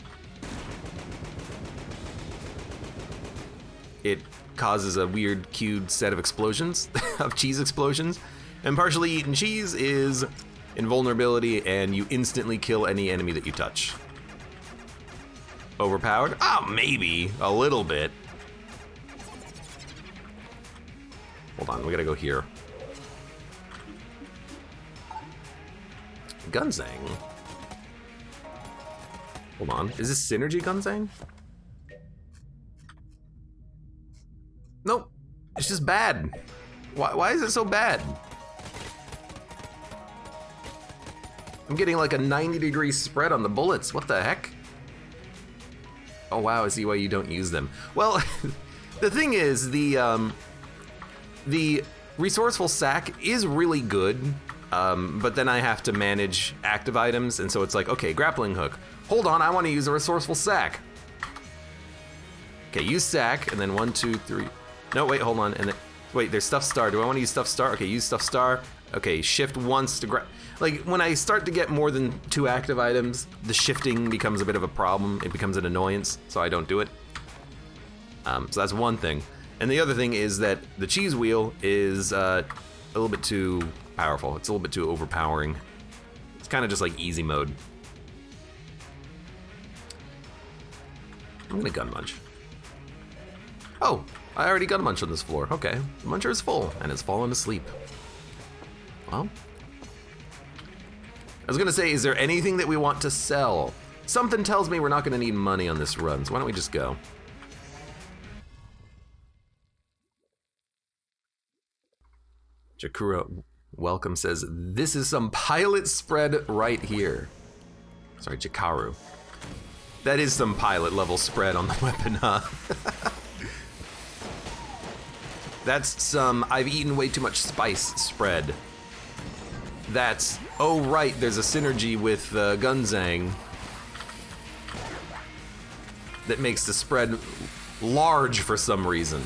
it causes a weird cued set of explosions, of cheese explosions. And partially eaten cheese is invulnerability, and you instantly kill any enemy that you touch. Overpowered? Oh, maybe a little bit. Hold on, we gotta go here. Gunzang. Hold on, is this Synergy Gunzang? Nope, it's just bad. Why is it so bad? I'm getting like a 90-degree spread on the bullets. What the heck? Oh wow, I see why you don't use them. Well, the thing is, The resourceful sack is really good, but then I have to manage active items, and so it's like, okay, grappling hook. Hold on, I want to use a resourceful sack. Okay, use sack, and then 1, 2, 3. No, wait, hold on, and then, wait, there's stuff star. Do I want to use stuff star? Okay, use stuff star. Okay, shift once to grab. Like, when I start to get more than 2 active items, the shifting becomes a bit of a problem. It becomes an annoyance, so I don't do it. So that's one thing. And the other thing is that the cheese wheel is a little bit too powerful. It's a little bit too overpowering. It's kind of just like easy mode. I'm gonna gun munch. Oh, I already gun munch on this floor. Okay, the muncher is full and has fallen asleep. Well, I was gonna say, is there anything that we want to sell? Something tells me we're not gonna need money on this run, so why don't we just go? Jakuro Welcome says, this is some pilot spread right here. Sorry, Jakaru. That is some pilot level spread on the weapon, huh? That's some I've eaten way too much spice spread. That's, oh right, there's a synergy with Gunzang that makes the spread large for some reason.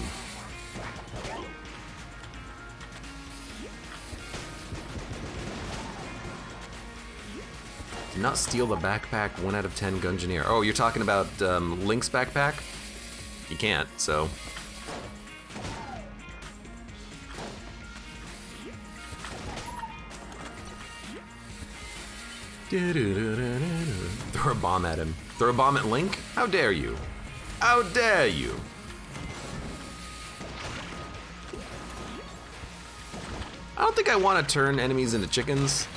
Do not steal the backpack, 1 out of 10 Gungeoneer. Oh, you're talking about Link's backpack? You can't, so. Throw a bomb at him. Throw a bomb at Link? How dare you? How dare you? I don't think I want to turn enemies into chickens.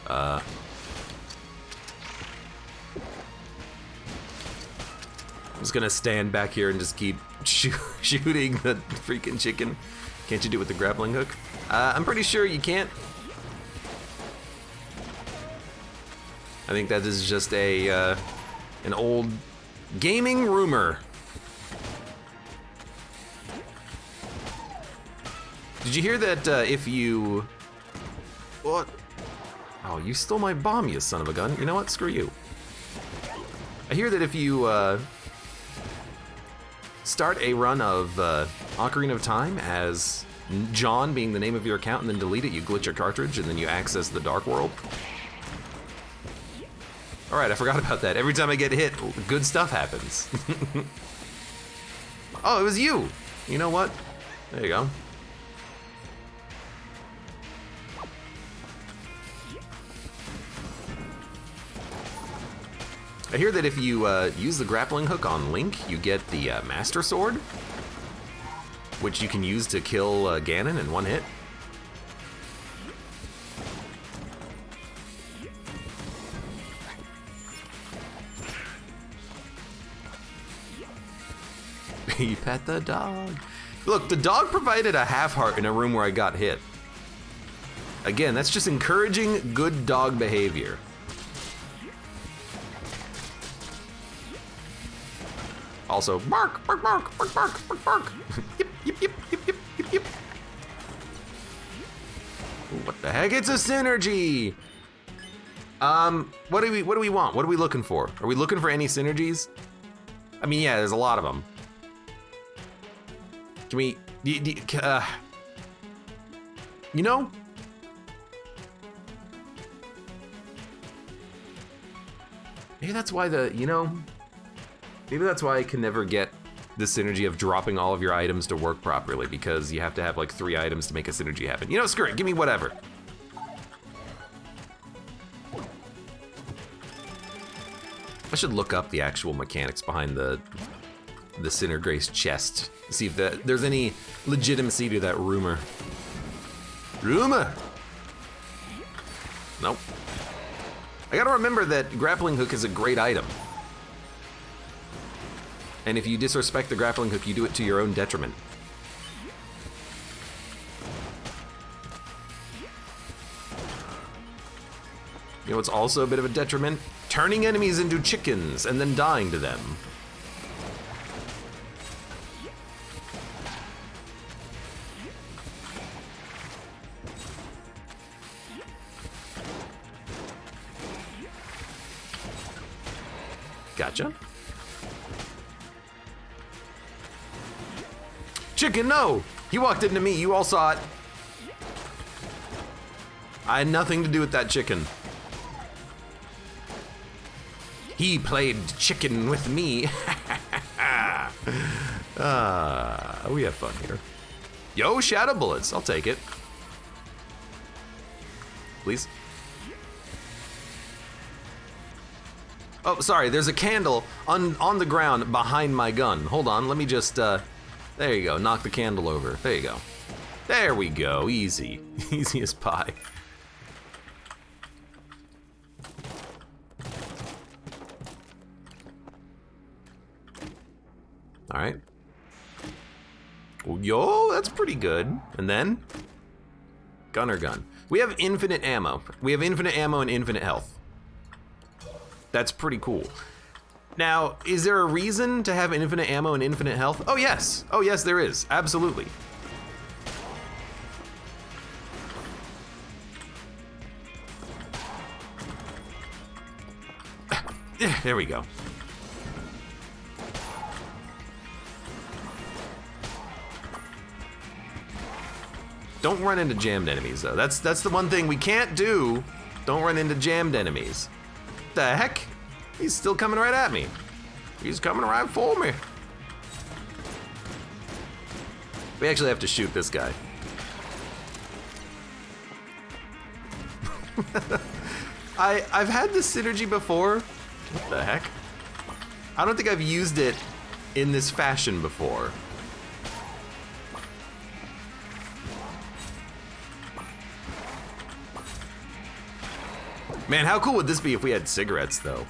I'm just gonna stand back here and just keep shooting the freaking chicken. Can't you do it with the grappling hook? I'm pretty sure you can't. I think that is just a an old gaming rumor. Did you hear that if you... What? Oh, you stole my bomb, you son of a gun. You know what? Screw you. I hear that if you start a run of Ocarina of Time as John being the name of your account and then delete it, you glitch your cartridge and then you access the Dark World. All right, I forgot about that. Every time I get hit, good stuff happens. Oh, it was you. You know what? There you go. I hear that if you use the grappling hook on Link, you get the Master Sword, which you can use to kill Ganon in one hit. You pet the dog. Look, the dog provided a half heart in a room where I got hit. Again, that's just encouraging good dog behavior. Also, bark, bark, bark, bark, bark, bark, bark. Yip, yip, yip, yip, yip, yip, yip. Ooh, what the heck? It's a synergy. What do we want? What are we looking for? Are we looking for any synergies? I mean, yeah, there's a lot of them. Can we, you know? Maybe that's why maybe that's why I can never get the synergy of dropping all of your items to work properly, because you have to have like 3 items to make a synergy happen. You know, screw it, give me whatever. I should look up the actual mechanics behind the Sinnergrace chest. See if there's any legitimacy to that rumor. Rumor! Nope. I gotta remember that grappling hook is a great item. And if you disrespect the grappling hook, you do it to your own detriment. You know what's also a bit of a detriment? Turning enemies into chickens and then dying to them. Gotcha. Chicken, no! He walked into me, you all saw it. I had nothing to do with that chicken. He played chicken with me. We have fun here. Yo, shadow bullets, I'll take it. Please. Oh, sorry, there's a candle on the ground behind my gun. Hold on, let me just, there you go, knock the candle over. There you go. There we go, easy. Easy as pie. All right. Yo, that's pretty good. And then? Gunner gun. We have infinite ammo. We have infinite ammo and infinite health. That's pretty cool. Now, is there a reason to have infinite ammo and infinite health? Oh, yes. Oh, yes, there is. Absolutely. There we go. Don't run into jammed enemies, though. That's the one thing we can't do. Don't run into jammed enemies. The heck? He's still coming right at me. He's coming right for me. We actually have to shoot this guy. I've had this synergy before. What the heck? I don't think I've used it in this fashion before. Man, how cool would this be if we had cigarettes, though?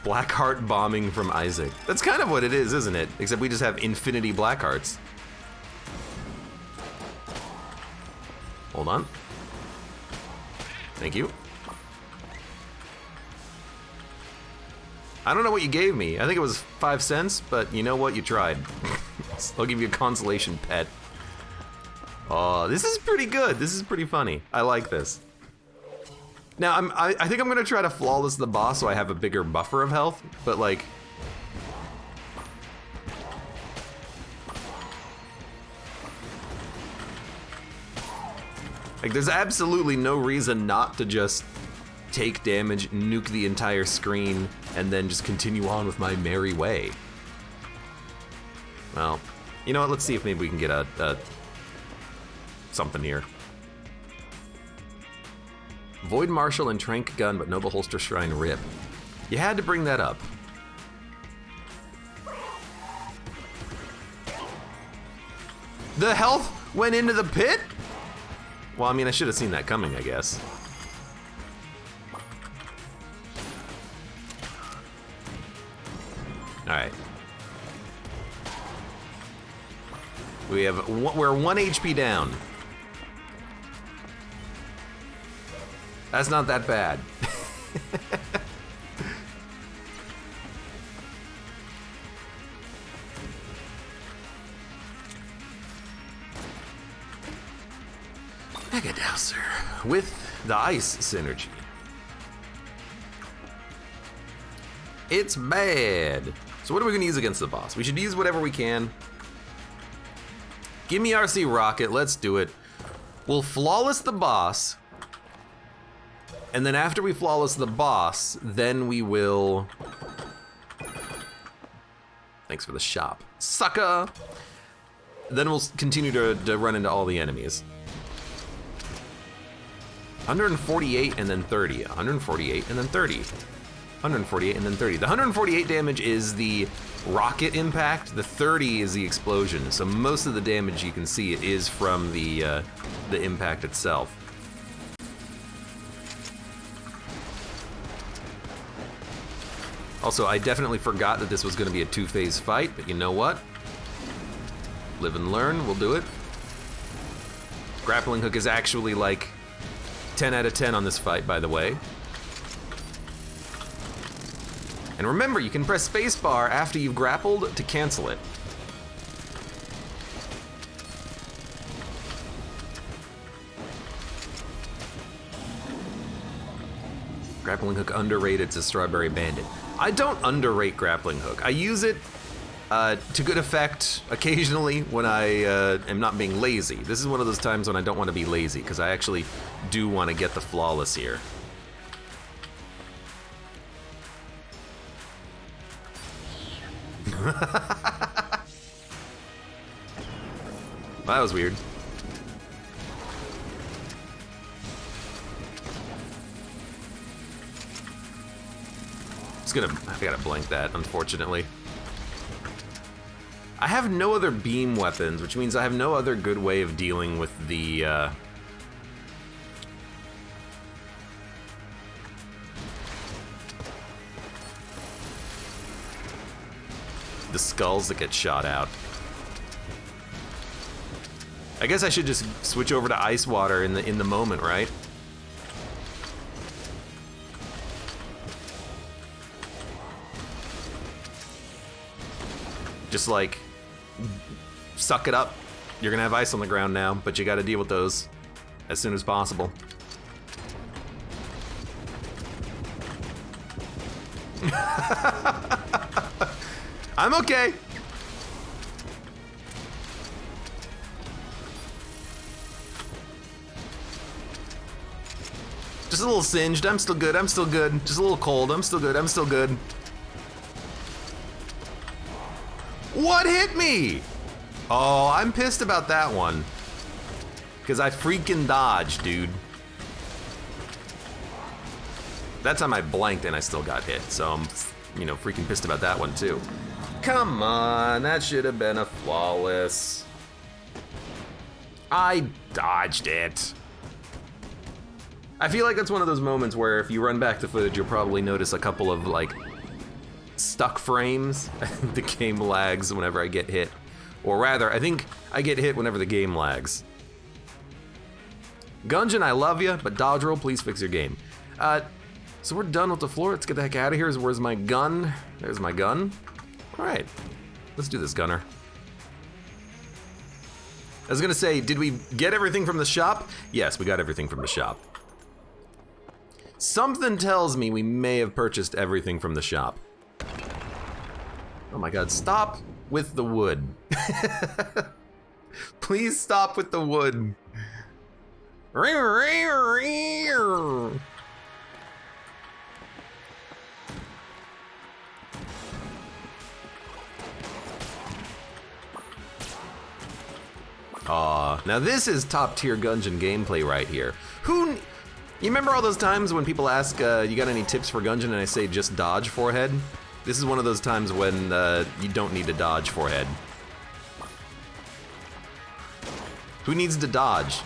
Blackheart bombing from Isaac. That's kind of what it is, isn't it? Except we just have infinity Blackhearts. Hold on. Thank you. I don't know what you gave me. I think it was 5 cents, but you know what? You tried. I'll give you a consolation pet. Oh, this is pretty good. This is pretty funny. I like this. Now, I think I'm gonna try to flawless the boss so I have a bigger buffer of health, but like... there's absolutely no reason not to just take damage, nuke the entire screen, and then just continue on with my merry way. Well, you know what? Let's see if maybe we can get a something here. Void Marshal and Trank Gun, but Noble Holster Shrine Rip. You had to bring that up. The health went into the pit? Well, I mean, I should have seen that coming, I guess. All right. We're 1 HP down. That's not that bad. Mega Dowser with the ice synergy. It's bad. So what are we gonna use against the boss? We should use whatever we can. Give me RC Rocket, let's do it. We'll flawless the boss. And then after we flawless the boss, then we will... Thanks for the shop. Sucker! Then we'll continue to run into all the enemies. 148 and then 30. 148 and then 30. 148 and then 30. The 148 damage is the rocket impact. The 30 is the explosion. So most of the damage you can see is from the impact itself. Also, I definitely forgot that this was going to be a 2-phase fight, but you know what? Live and learn, we'll do it. Grappling hook is actually like 10 out of 10 on this fight, by the way. And remember, you can press spacebar after you've grappled to cancel it. Grappling hook underrated to Strawberry Bandit. I don't underrate grappling hook. I use it to good effect occasionally when I am not being lazy. This is one of those times when I don't want to be lazy, because I actually do want to get the flawless here. That was weird. I gotta blank that, unfortunately. I have no other beam weapons, which means I have no other good way of dealing with the skulls that get shot out. I guess I should just switch over to ice water in the moment, right? Just like, suck it up. You're gonna have ice on the ground now, but you gotta deal with those as soon as possible. I'm okay. Just a little singed. I'm still good. I'm still good. Just a little cold. I'm still good. I'm still good. What hit me? Oh, I'm pissed about that one. Because I freaking dodged, dude. That time I blanked and I still got hit. So I'm, freaking pissed about that one too. Come on, that should have been a flawless. I dodged it. I feel like that's one of those moments where if you run back the footage, you'll probably notice a couple of, like, stuck frames. I think the game lags whenever I get hit. Or rather, I think I get hit whenever the game lags. Gungeon, I love you, but dodge roll, please fix your game. So we're done with the floor. Let's get the heck out of here. Where's my gun? There's my gun. All right, let's do this, Gunner. I was gonna say, did we get everything from the shop? Yes, we got everything from the shop. Something tells me we may have purchased everything from the shop. Oh my god, stop with the wood. Please stop with the wood. Now this is top tier Gungeon gameplay right here. You remember all those times when people ask, you got any tips for Gungeon, and I say just dodge forehead? This is one of those times when you don't need to dodge forehead. Who needs to dodge?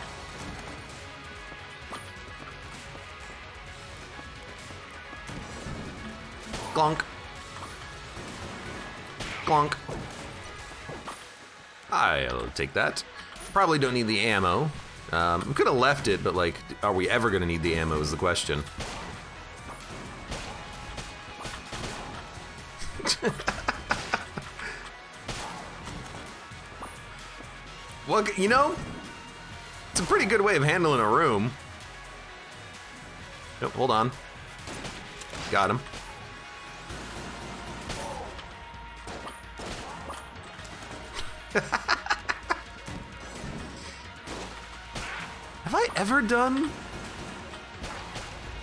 Glonk. Glonk. I'll take that. Probably don't need the ammo. We could have left it, but like, are we ever gonna need the ammo is the question. Well, it's a pretty good way of handling a room. Oh, hold on. Got him. Have I ever done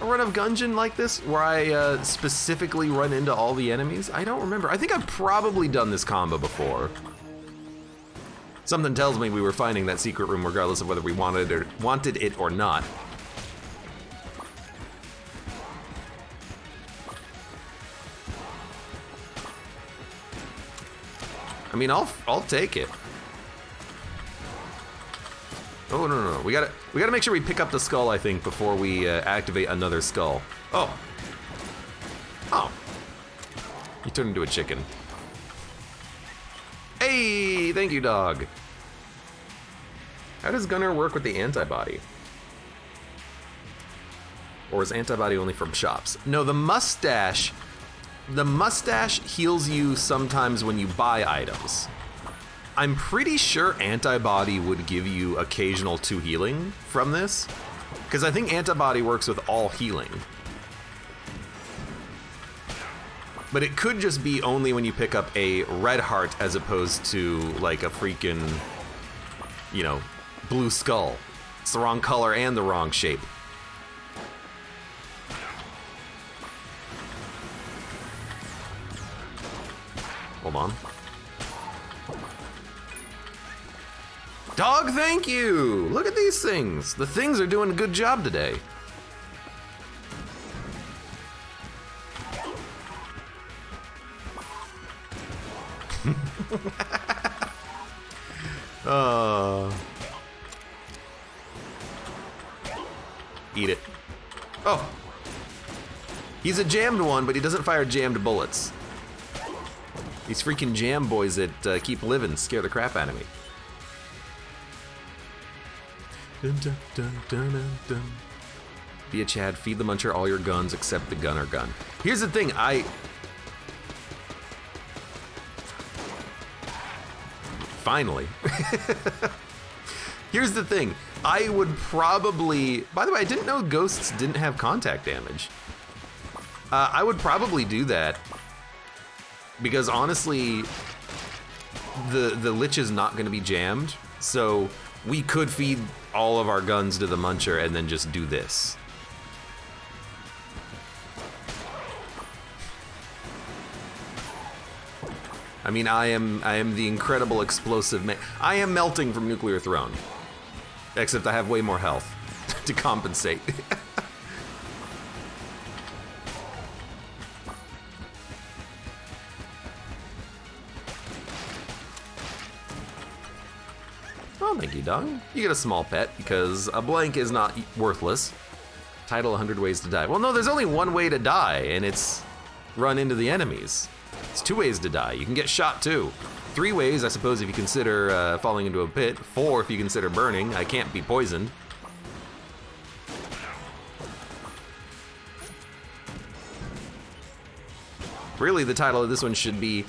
a run of Gungeon like this where I specifically run into all the enemies? I don't remember. I think I've probably done this combo before. Something tells me we were finding that secret room regardless of whether we wanted it or not. I mean, I'll take it. Oh no! We gotta make sure we pick up the skull, I think, before we activate another skull. Oh. You turned into a chicken. Hey, thank you, dog. How does Gunner work with the antibody? Or is antibody only from shops? No, the mustache heals you sometimes when you buy items. I'm pretty sure antibody would give you occasional 2 healing from this, because I think antibody works with all healing. But it could just be only when you pick up a red heart as opposed to like a freaking, you know, blue skull. It's the wrong color and the wrong shape. Hold on. Dog, thank you! Look at these things. The things are doing a good job today. Eat it. Oh! He's a jammed one, but he doesn't fire jammed bullets. These freaking jam boys that keep living scare the crap out of me. Dun, dun, dun, dun, dun, dun. Be a Chad, feed the muncher all your guns except the gunner gun. Here's the thing, Finally. Here's the thing, I would probably... By the way, I didn't know ghosts didn't have contact damage. I would probably do that. Because honestly, the Lich is not going to be jammed, so we could feed all of our guns to the muncher and then just do this. I mean, I am the incredible explosive man. I am melting from Nuclear Throne, except I have way more health to compensate. Oh, thank you, dog. You get a small pet because a blank is not worthless. Title 100 Ways to Die. Well, no, there's only one way to die, and it's run into the enemies. It's 2 ways to die. You can get shot too. 3 ways, I suppose, if you consider falling into a pit. 4 if you consider burning. I can't be poisoned. Really, the title of this one should be,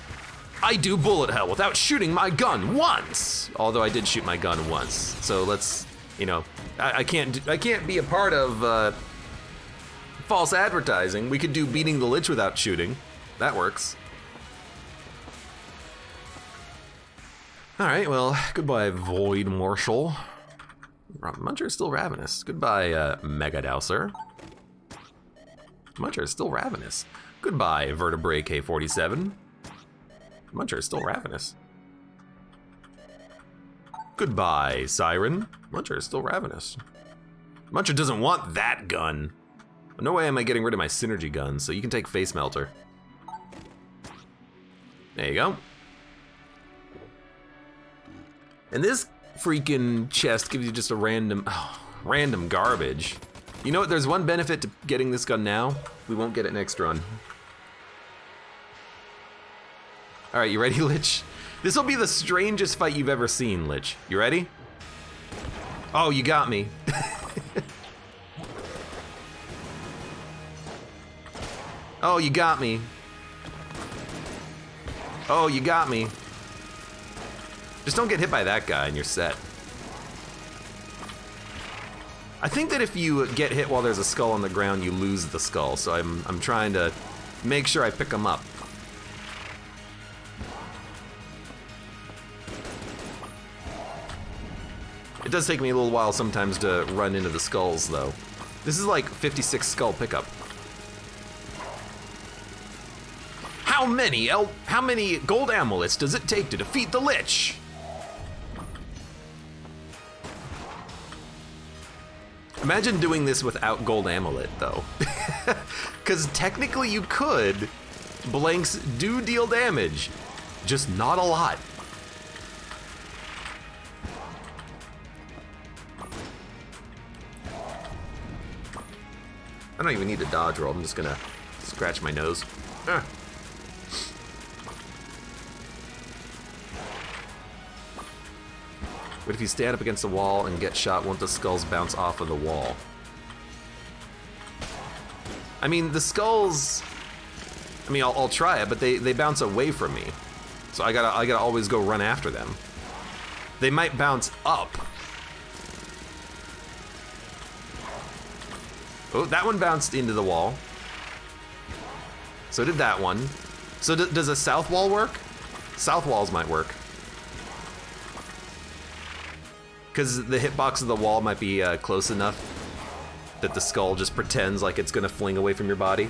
I do bullet hell without shooting my gun once. Although I did shoot my gun once. So let's, you know, I can't be a part of false advertising. We could do beating the Lich without shooting. That works. All right, well, goodbye, Void Marshal. Muncher is still ravenous. Goodbye, Mega Dowser. Muncher is still ravenous. Goodbye, Vertebrae K47. Muncher is still ravenous. Goodbye, Siren. Muncher is still ravenous. Muncher doesn't want that gun. No way am I getting rid of my synergy gun, so you can take Face Melter. There you go. And this freaking chest gives you just a random garbage. You know what, there's one benefit to getting this gun now. We won't get it next run. All right, you ready, Lich? This will be the strangest fight you've ever seen, Lich. You ready? Oh, you got me. Oh, you got me. Oh, you got me. Just don't get hit by that guy and you're set. I think that if you get hit while there's a skull on the ground, you lose the skull, so I'm trying to make sure I pick them up. It does take me a little while sometimes to run into the skulls, though. This is like 56 skull pickup. How many gold amulets does it take to defeat the Lich? Imagine doing this without gold amulet, though. Because technically you could. Blanks do deal damage, just not a lot. I don't even need a dodge roll, I'm just gonna scratch my nose. But if you stand up against the wall and get shot, won't the skulls bounce off of the wall? I mean, the skulls, I mean, I'll try it, but they bounce away from me. So I gotta always go run after them. They might bounce up. Oh, that one bounced into the wall. So did that one. So does a south wall work? South walls might work. Because the hitbox of the wall might be close enough that the skull just pretends like it's gonna fling away from your body.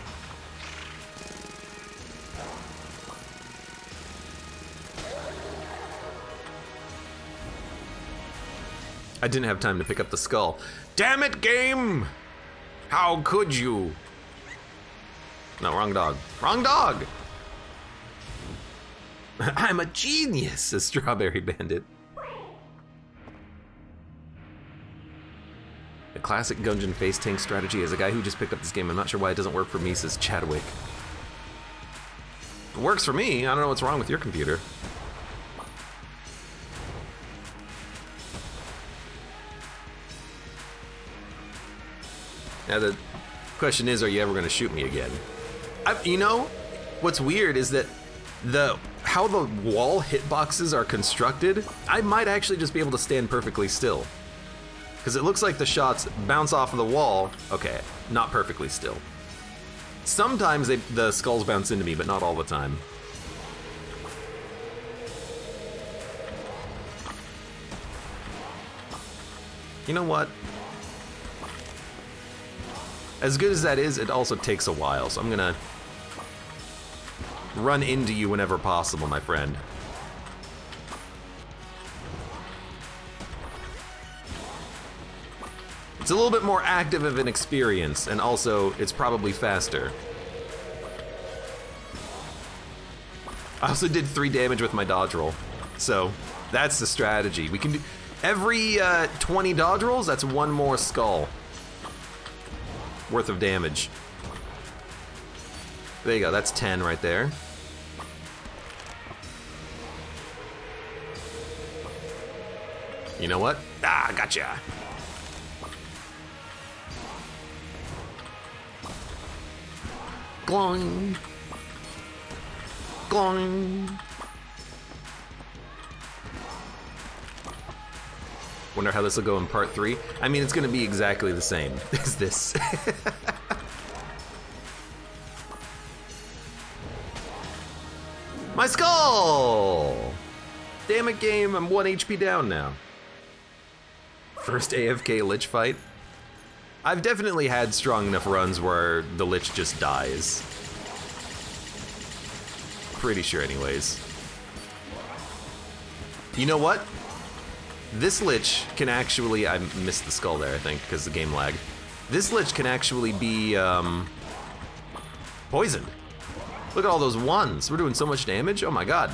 I didn't have time to pick up the skull. Damn it, game! How could you? No, wrong dog. Wrong dog! I'm a genius, says Strawberry Bandit. The classic Gungeon face tank strategy. As a guy who just picked up this game, I'm not sure why it doesn't work for me, says Chadwick. It works for me. I don't know what's wrong with your computer. Now the question is, are you ever going to shoot me again? You know, what's weird is that how the wall hitboxes are constructed, I might actually just be able to stand perfectly still. Because it looks like the shots bounce off of the wall. Okay, not perfectly still. Sometimes the skulls bounce into me, but not all the time. You know what? As good as that is, it also takes a while, so I'm gonna run into you whenever possible, my friend. It's a little bit more active of an experience, and also, it's probably faster. I also did 3 damage with my dodge roll, so that's the strategy. We can do every 20 dodge rolls, that's 1 more skull worth of damage. There you go, that's 10 right there. You know what? Ah, gotcha. Gloing. Gloing. Wonder how this will go in part 3. I mean, it's gonna be exactly the same as this. My skull! Damn it, game, I'm 1 HP down now. First AFK Lich fight. I've definitely had strong enough runs where the Lich just dies. Pretty sure anyways. You know what? This Lich can actually, I missed the skull there, I think, because the game lag. This Lich can actually be poisoned. Look at all those ones. We're doing so much damage. Oh my god.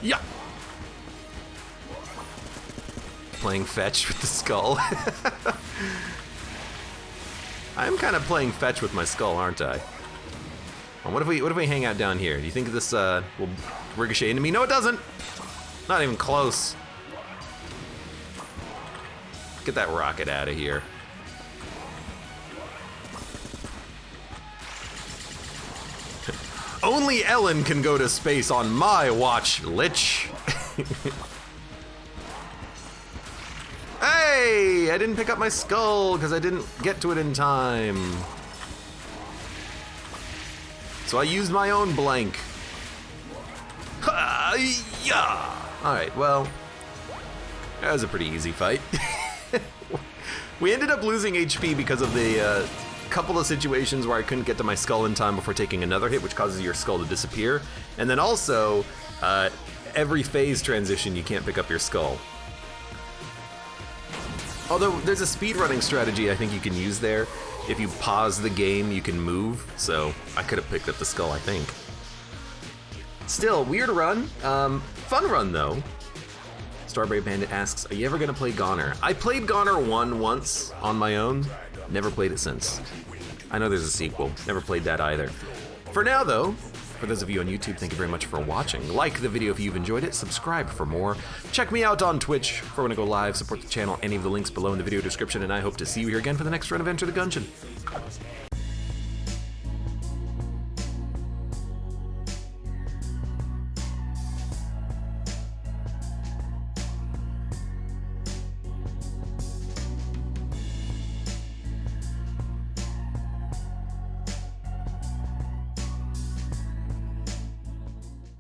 Yeah. Playing fetch with the skull. I'm kind of playing fetch with my skull, aren't I? Well, what if we hang out down here? Do you think this will ricochet into me? No, it doesn't. Not even close. Get that rocket out of here. Only Ellen can go to space on my watch, Lich. Hey, I didn't pick up my skull because I didn't get to it in time. So I used my own blank. Yeah. All right, well, that was a pretty easy fight. We ended up losing HP because of the couple of situations where I couldn't get to my skull in time before taking another hit, which causes your skull to disappear. And then also, every phase transition, you can't pick up your skull. Although there's a speedrunning strategy I think you can use there. If you pause the game, you can move. So I could have picked up the skull, I think. Still, weird run. Fun run though. Strawberry Bandit asks, are you ever gonna play Goner? I played Goner 1 once on my own. Never played it since. I know there's a sequel. Never played that either. For now though, for those of you on YouTube, thank you very much for watching. Like the video if you've enjoyed it, subscribe for more. Check me out on Twitch for when I go live, support the channel, any of the links below in the video description, and I hope to see you here again for the next run of Enter the Gungeon.